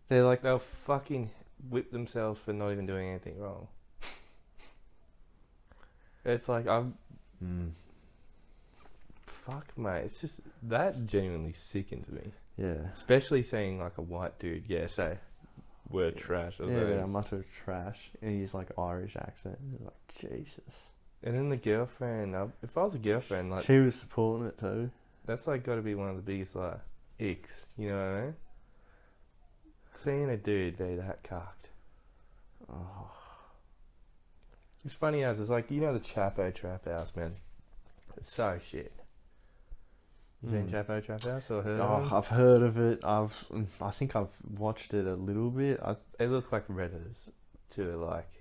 they'll fucking whip themselves for not even doing anything wrong. It's like, fuck, mate. It's just, that genuinely sickens me. Yeah. Especially seeing like a white dude, say, we're trash. I'm utter trash. And he's like Irish accent. Like, Jesus. And then the girlfriend, if I was a girlfriend, like... She was supporting it too. That's like got to be one of the biggest, like, icks. You know what I mean? Seeing a dude be that cucked. Oh. It's funny as it's like, the Chapo Trap House, man. It's so shit. You seen Chapo Trap House or heard of it? I've heard of it. I think I've watched it a little bit. They look like Redditors to like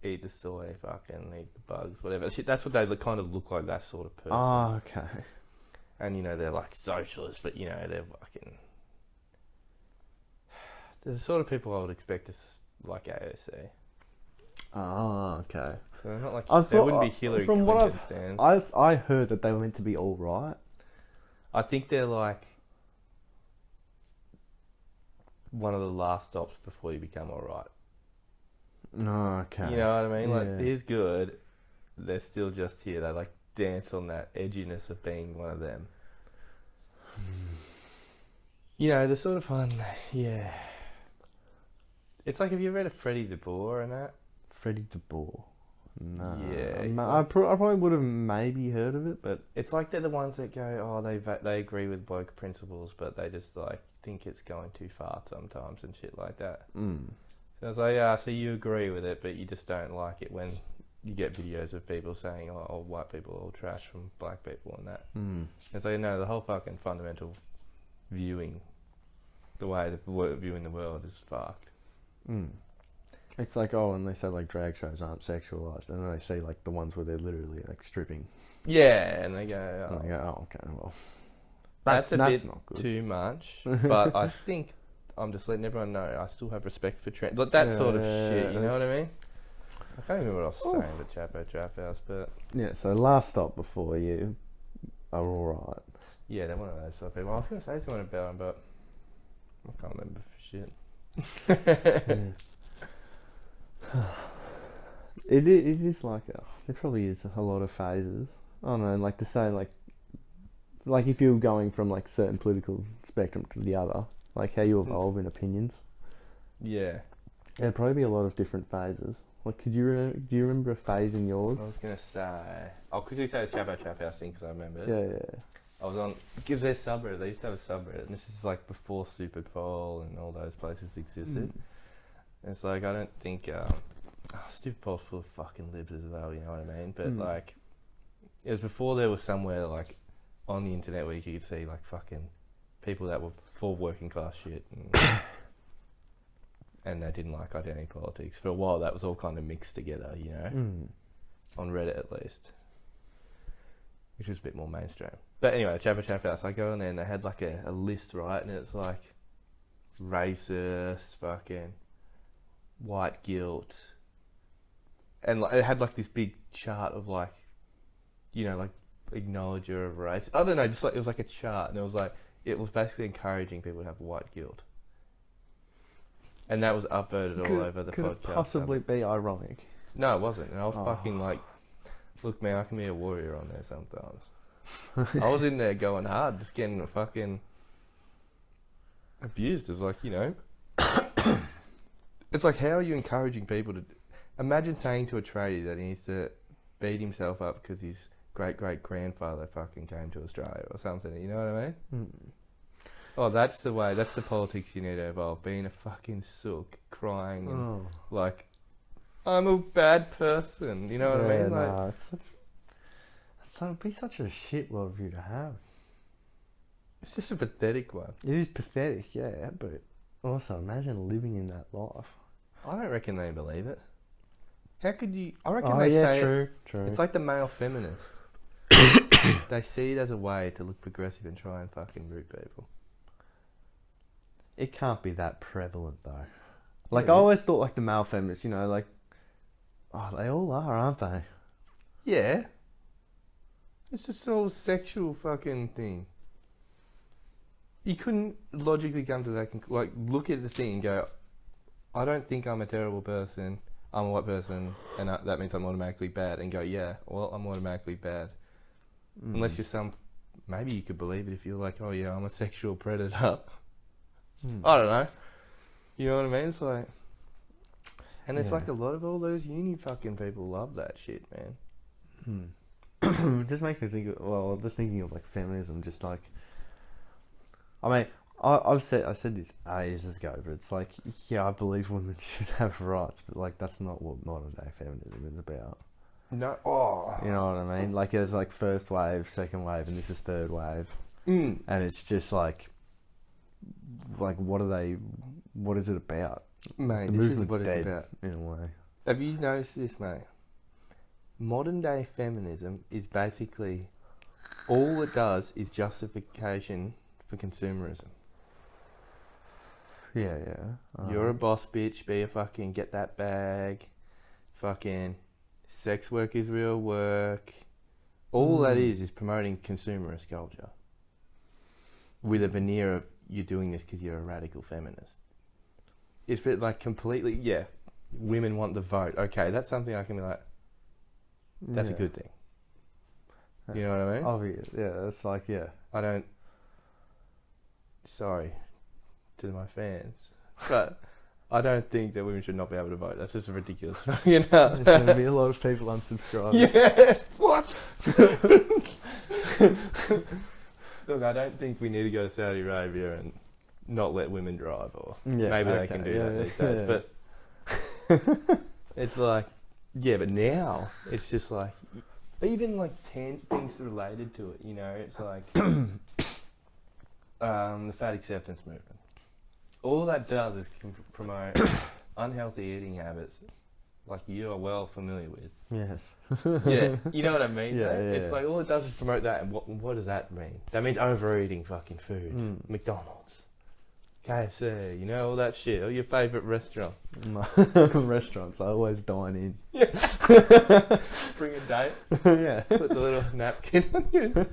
eat the soy, fucking eat the bugs, whatever. Shit, that's what they kind of look like. That sort of person. Oh, okay. And they're like socialists, but they're fucking. They're the sort of people I would expect to like AOC. Oh, okay. So they're not like they wouldn't be Hillary Clinton stands. I heard that they were meant to be all right. I think they're like one of the last stops before you become all right. No, okay. You know what I mean? Like, here's good. They're still just here. They like dance on that edginess of being one of them. You know, the sort of one, yeah. It's like, have you read of Freddie de Boer and that? Freddie de Boer. No. Yeah. I probably would have maybe heard of it, but It's like they're the ones that go, they agree with woke principles, but they just like think it's going too far sometimes and shit like that. So I was like, yeah, so you agree with it, but you just don't like it when you get videos of people saying, oh white people are all trash from black people and that. And so, no, the whole fucking fundamental viewing, the way of viewing the world is fucked. It's like, and they say like drag shows aren't sexualized, and then they see like the ones where they're literally like stripping. Yeah, and they go, And they go, okay, well, that's a bit not good. too much. But I think I'm just letting everyone know I still have respect for trans. Like that sort of shit, you know what I mean? I can't remember what I was saying about Chapo Trap House, but yeah. So last stop before you are all right. yeah, they're one of those sort of people. I was going to say something about them, but I can't remember for shit. It is like there probably is a lot of phases. I don't know, like to say like if you're going from like certain political spectrum to the other, like how you evolve in opinions. Yeah. There'd probably be a lot of different phases. Like, do you remember a phase in yours? I was going to say, I'll quickly say the Chapo Trap House thing because I remember it. Yeah. I was on, because their subreddit, they used to have a subreddit, and this is like before Superpole and all those places existed. And it's like, I don't think, Superpole's full of fucking libs as well, you know what I mean? But like, it was before there was somewhere like on the internet where you could see like fucking people that were for working class shit and they didn't like identity politics. For a while that was all kind of mixed together, you know, on Reddit at least, which was a bit more mainstream. But anyway, Chapo Trap House, I go in there and they had like a list, right? And it's like racist, fucking white guilt, and like, it had like this big chart of like, you know, like acknowledger of race. I don't know, just like it was like a chart, and it was basically encouraging people to have white guilt, and that was upvoted all over the podcast. Could it possibly be ironic? No, it wasn't. And I was fucking like, look, man, I can be a warrior on there sometimes. I was in there going hard, just getting fucking abused as like, you know. It's like, how are you encouraging people to... Imagine saying to a tradie that he needs to beat himself up because his great-great-grandfather fucking came to Australia or something, you know what I mean? Oh, that's the way, that's the politics you need to evolve. Being a fucking sook, crying and like, I'm a bad person, you know what I mean? Like, no, it'd be such a shit world view to have. It's just a pathetic one. It is pathetic, yeah, but also imagine living in that life. I don't reckon they believe it. How could you... I reckon they say true. It's like the male feminist. They see it as a way to look progressive and try and fucking root people. It can't be that prevalent though. Like, I always thought like the male feminists, you know, like, they all are, aren't they? Yeah. It's just all sexual fucking thing. You couldn't logically come to that like, look at the thing and go, I don't think I'm a terrible person, I'm a white person, and that means I'm automatically bad, and go, yeah, well, I'm automatically bad. Unless you're maybe you could believe it if you're like, oh yeah, I'm a sexual predator. I don't know. You know what I mean? It's like, and it's like a lot of all those uni fucking people love that shit, man. It just makes me think of, just thinking of like feminism, just like, I mean, I said this ages ago, but it's like, yeah, I believe women should have rights, but like that's not what modern day feminism is about. No, you know what I mean? Like there's like first wave, second wave, and this is third wave, and it's just like what is it about? Mate, The this is movement's what dead, it's about. in a way. Have you noticed this, mate? Modern day feminism is basically, all it does is justification for consumerism. Yeah. You're a boss bitch, be a fucking, get that bag, fucking, sex work is real work. All that is promoting consumerist culture. With a veneer of, you're doing this because you're a radical feminist. It's like completely, women want the vote. Okay, that's something I can be like, that's a good thing. You know what I mean? Obvious, yeah. It's like, I don't... Sorry, to my fans, but I don't think that women should not be able to vote. That's just ridiculous. You know, There's going to be a lot of people unsubscribing. Yeah. What? Look, I don't think we need to go to Saudi Arabia and not let women drive, or maybe they can do that these days. But it's like, yeah, but now it's just like, even like 10 things related to it. You know, it's like the fat acceptance movement. All that does is promote unhealthy eating habits, like you are well familiar with. Yes. Yeah, you know what I mean? Yeah, It's yeah. like all it does is promote that, and what does that mean? That means overeating fucking food. McDonald's, KFC, you know, all that shit. All your favourite restaurant. Restaurants, I always dine in. Yeah. Bring a date. Yeah. Put the little napkin on you.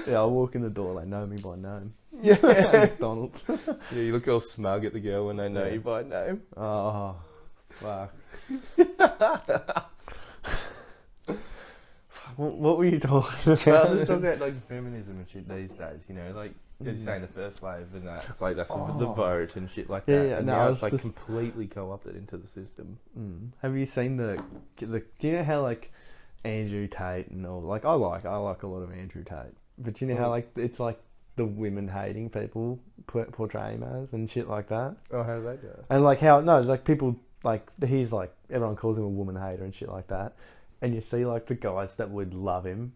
Yeah, I walk in the door, they know me by name. Yeah. McDonald's. Yeah, you look all smug at the girl when they know Yeah. you by name. Oh, fuck. What were you talking about? Well, let's talk about like feminism and shit these days, you know, like as you're saying, the first wave and that. It's like that's the vote and shit like that. Yeah, and no, now I it's was like just- completely co-opted into the system. Have you seen the? Do you know how like Andrew Tate and all? Like I like a lot of Andrew Tate, but you know how like it's like the women hating people portray him as and shit like that. Oh, how do they do it? And like how like people like he's like everyone calls him a woman hater and shit like that, and you see like the guys that would love him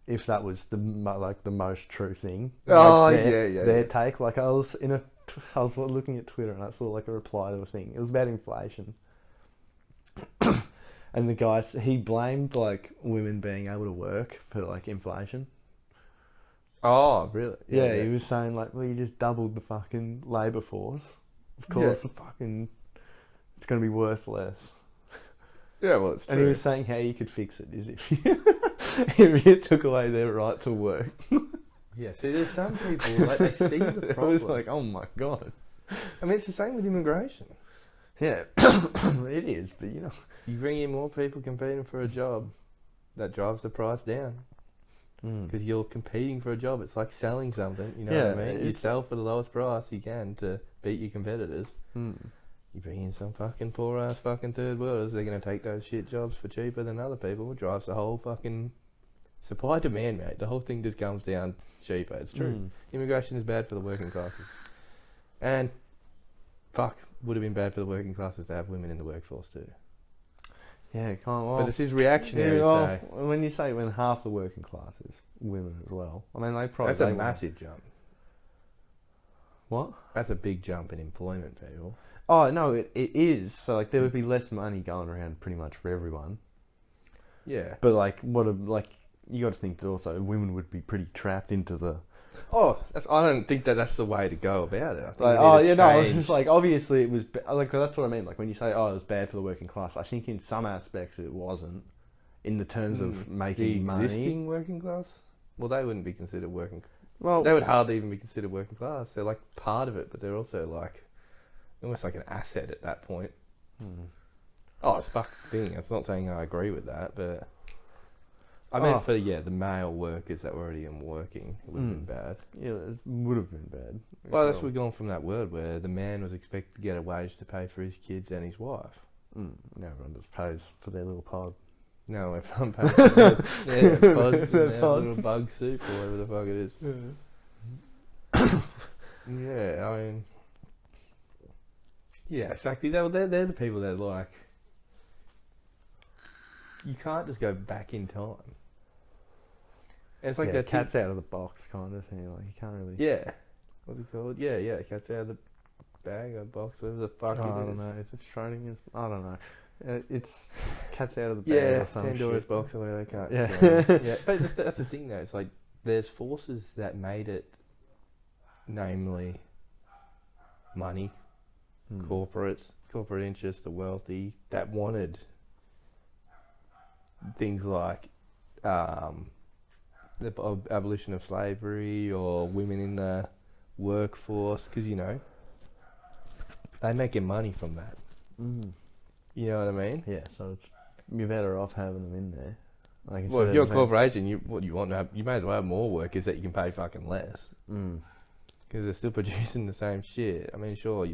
if that was the most true thing. Oh, like, their yeah. take. Like I was looking at Twitter and I saw like a reply to a thing. It was about inflation, and the guys he blamed like women being able to work for like inflation. Oh, really? Yeah, he was saying like, well, you just doubled the fucking labour force. Of course, it's going to be worth less. Yeah, well, it's true. And he was saying how you could fix it is if you took away their right to work. Yeah, see, there's some people, like, they see the It problem. was like, oh my god. I mean, it's the same with immigration. Yeah, it is, but you know. You bring in more people competing for a job, that drives the price down. Mm. Because you're competing for a job. It's like selling something, you know what I mean? You sell for the lowest price you can to beat your competitors. Mm. You bring in some fucking poor ass fucking third worlders, they're going to take those shit jobs for cheaper than other people. It drives the whole fucking supply demand, mate. The whole thing just comes down cheaper. It's true. Mm. Immigration is bad for the working classes. And fuck, would have been bad for the working classes to have women in the workforce too. Yeah, well, But this is reactionary to say. when you say when half the working class is women as well, I mean they probably That's a massive jump. What? That's a big jump in employment, people. Oh no, it is. So like there would be less money going around pretty much for everyone. Yeah. But like you got to think that also women would be pretty trapped into the. Oh, I don't think that's the way to go about it. I think Like, you need to no, it's change. just like obviously it was like that's what I mean. Like when you say it was bad for the working class, I think in some aspects it wasn't, in the terms of making the money. existing working class. Well, they wouldn't be considered working. Well, They would hardly even be considered working class. They're like part of it, but they're also like almost like an asset at that point. Oh, it's a fucking thing. It's not saying I agree with that, but I meant for the male workers that were already working, it would have been bad. yeah, it would have been bad. Well, that's we're going from that word where the man was expected to get a wage to pay for his kids and his wife. Now everyone just pays for their little pod. No, everyone pays for their pod, and their little bug soup or whatever the fuck it is. Yeah, I mean, yeah, exactly. They're the people that like. You can't just go back in time. And it's like that cat's out of the box kind of thing. Like you can't really. Yeah. What's it called? Yeah. Cat's out of the bag or box, whatever the fuck it is. I don't know. Is it Schrodinger's? I don't know. It's cat's out of the bag or some Pandora's shit. box or whatever they can't. Yeah. Yeah. But that's the thing though. It's like there's forces that made it, namely money, corporate interests, the wealthy, that wanted things like the abolition of slavery or women in the workforce, because you know they're making money from that. You know what I mean? Yeah, so it's you're better off having them in there. Like Well, if you're a corporation, you may as well have more workers that you can pay fucking less. Because Because they're still producing the same shit. I mean, sure,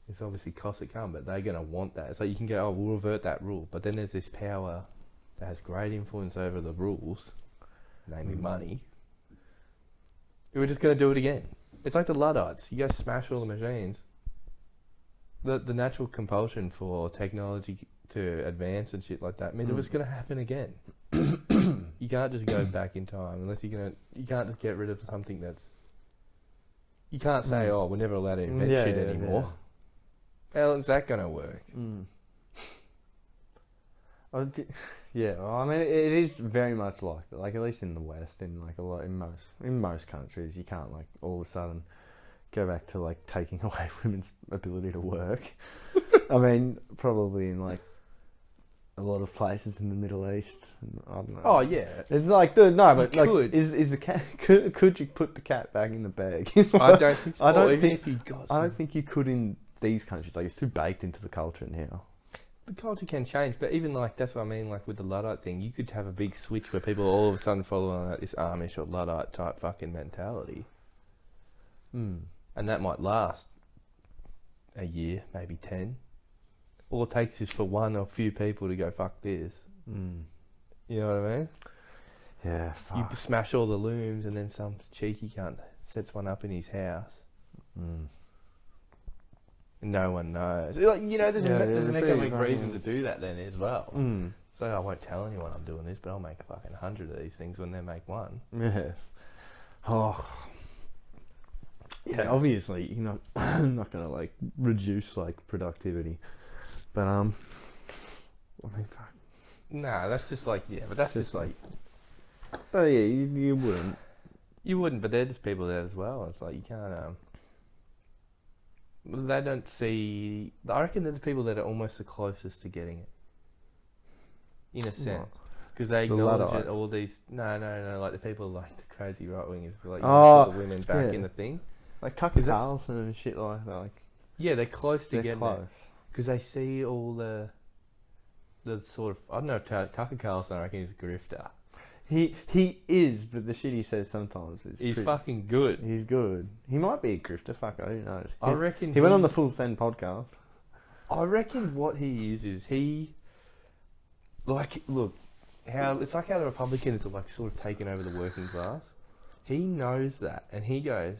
it's obviously cost that come, but they're going to want that. It's like you can go, oh, we'll revert that rule. But then there's this power that has great influence over the rules, namely money. We're just going to do it again. It's like the Luddites. You go smash all the machines. The natural compulsion for technology to advance and shit like that means it was going to happen again. You can't just go back in time unless you can't just get rid of something that's... You can't say, oh, we're never allowed to invent shit anymore. How is that going to work? Yeah, well, I mean, it is very much like at least in the West, in like a lot in most countries, you can't like all of a sudden go back to like taking away women's ability to work. I mean, probably in like a lot of places in the Middle East. I don't know. Oh yeah, it's like no, but you like, could. is the cat? Could you put the cat back in the bag? I don't think so. I don't even think if you got. I don't think you could in these countries. Like it's too baked into the culture now. The culture can change, but even like that's what I mean. Like with the Luddite thing, you could have a big switch where people all of a sudden follow on this Amish or Luddite type fucking mentality, and that might last a year, maybe 10. All it takes is for one or few people to go fuck this. You know what I mean? Yeah. Fuck. You smash all the looms, and then some cheeky cunt sets one up in his house. No one knows. Like, you know, there's an economic reason to do that then as well. So I won't tell anyone I'm doing this, but I'll make a fucking 100 of these things when they make one. Yeah. Oh. Yeah, obviously, you're not, I'm not going to, like, reduce, like, productivity. But, I mean, fuck. Nah, that's just like, yeah, but that's just like... But, yeah, you wouldn't. You wouldn't, but they're just people there as well. It's like, you can't, they don't see... I reckon they're the people that are almost the closest to getting it. In a sense. Because they acknowledge it, all these... No, like the people like the crazy right-wingers, like, you put the women back in the thing. Like Tucker Carlson and shit like that. Like, yeah, they're close to getting close. it. Because they see all the sort of... I don't know if Tucker Carlson, I reckon, is a grifter. He is, but the shit he says sometimes is... He's fucking good. He's good. He might be a grifter, fucker, who knows? I reckon... He went on the Full Send podcast. I reckon what he is he... Like, look, it's like how the Republicans are like sort of taken over the working class. He knows that, and he goes,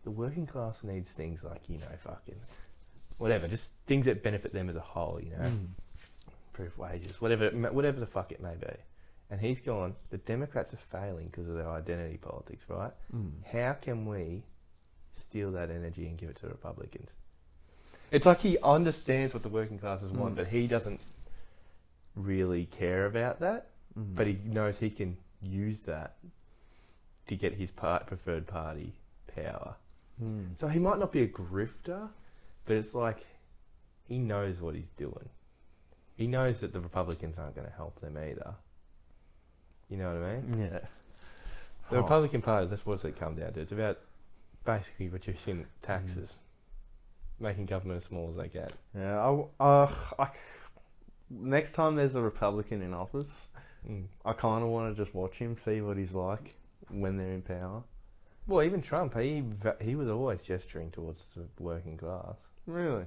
the working class needs things like, you know, fucking... Whatever, just things that benefit them as a whole, you know? Improve wages, whatever the fuck it may be. And he's gone, the Democrats are failing because of their identity politics, right? How can we steal that energy and give it to the Republicans? It's like he understands what the working classes want, but he doesn't really care about that. But he knows he can use that to get his preferred party power. So he might not be a grifter, but it's like he knows what he's doing. He knows that the Republicans aren't going to help them either. You know what I mean? Yeah. The Republican Party, that's what it comes down to. It's about basically reducing taxes, making government as small as they can. Yeah. Next time there's a Republican in office, I kind of want to just watch him, see what he's like when they're in power. Well, even Trump, he was always gesturing towards the working class. Really?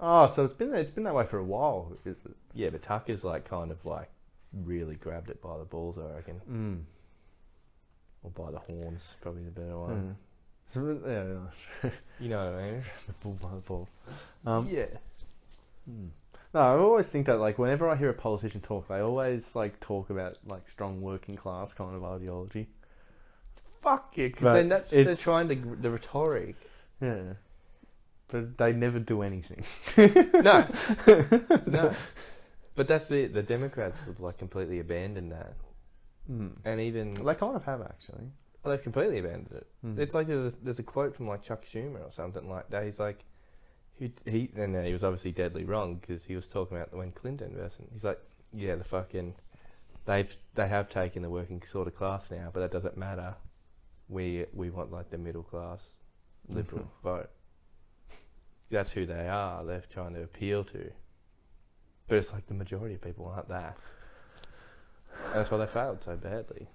Oh, so it's been that way for a while, is it? Yeah, but Tucker's like kind of like really grabbed it by the balls, I reckon. Or by the horns, probably the better one. Yeah. You know what I mean? The bull by the ball. Yeah. No, I always think that like whenever I hear a politician talk, they always like talk about like strong working class kind of ideology. Fuck yeah, because then they're trying to the rhetoric. Yeah. But they never do anything. No. But that's it. The Democrats have like completely abandoned that. And even... They kind of have, actually. Well, they've completely abandoned it. It's like there's a quote from like Chuck Schumer or something like that. He's like... He was obviously deadly wrong because he was talking about when Clinton versus... He's like, yeah, the fucking... They have taken the working sort of class now, but that doesn't matter. We want like the middle class liberal vote. That's who they are. They're trying to appeal to. But it's like the majority of people aren't that. And that's why they failed so badly.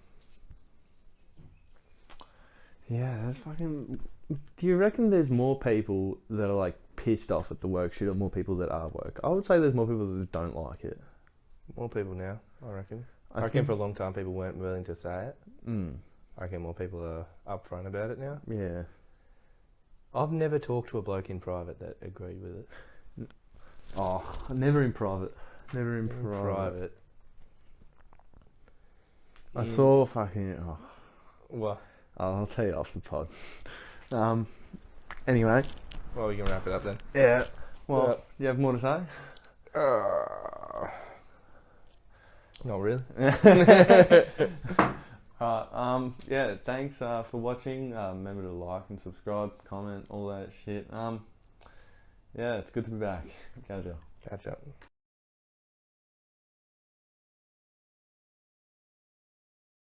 Yeah, that's fucking... Do you reckon there's more people that are, like, pissed off at the work shit or more people that are woke? I would say there's more people that don't like it. More people now, I reckon. I reckon think... for a long time people weren't willing to say it. Mm. I reckon more people are upfront about it now. Yeah. I've never talked to a bloke in private that agreed with it. Oh, never in private. Never in private. I saw fucking... Oh. What? I'll tell you off the pod. Anyway. Well, we can wrap it up then. Yeah. Well, you have more to say? Not really. Alright, yeah, thanks for watching. Remember to like and subscribe, comment, all that shit. Yeah, it's good to be back. Catch up.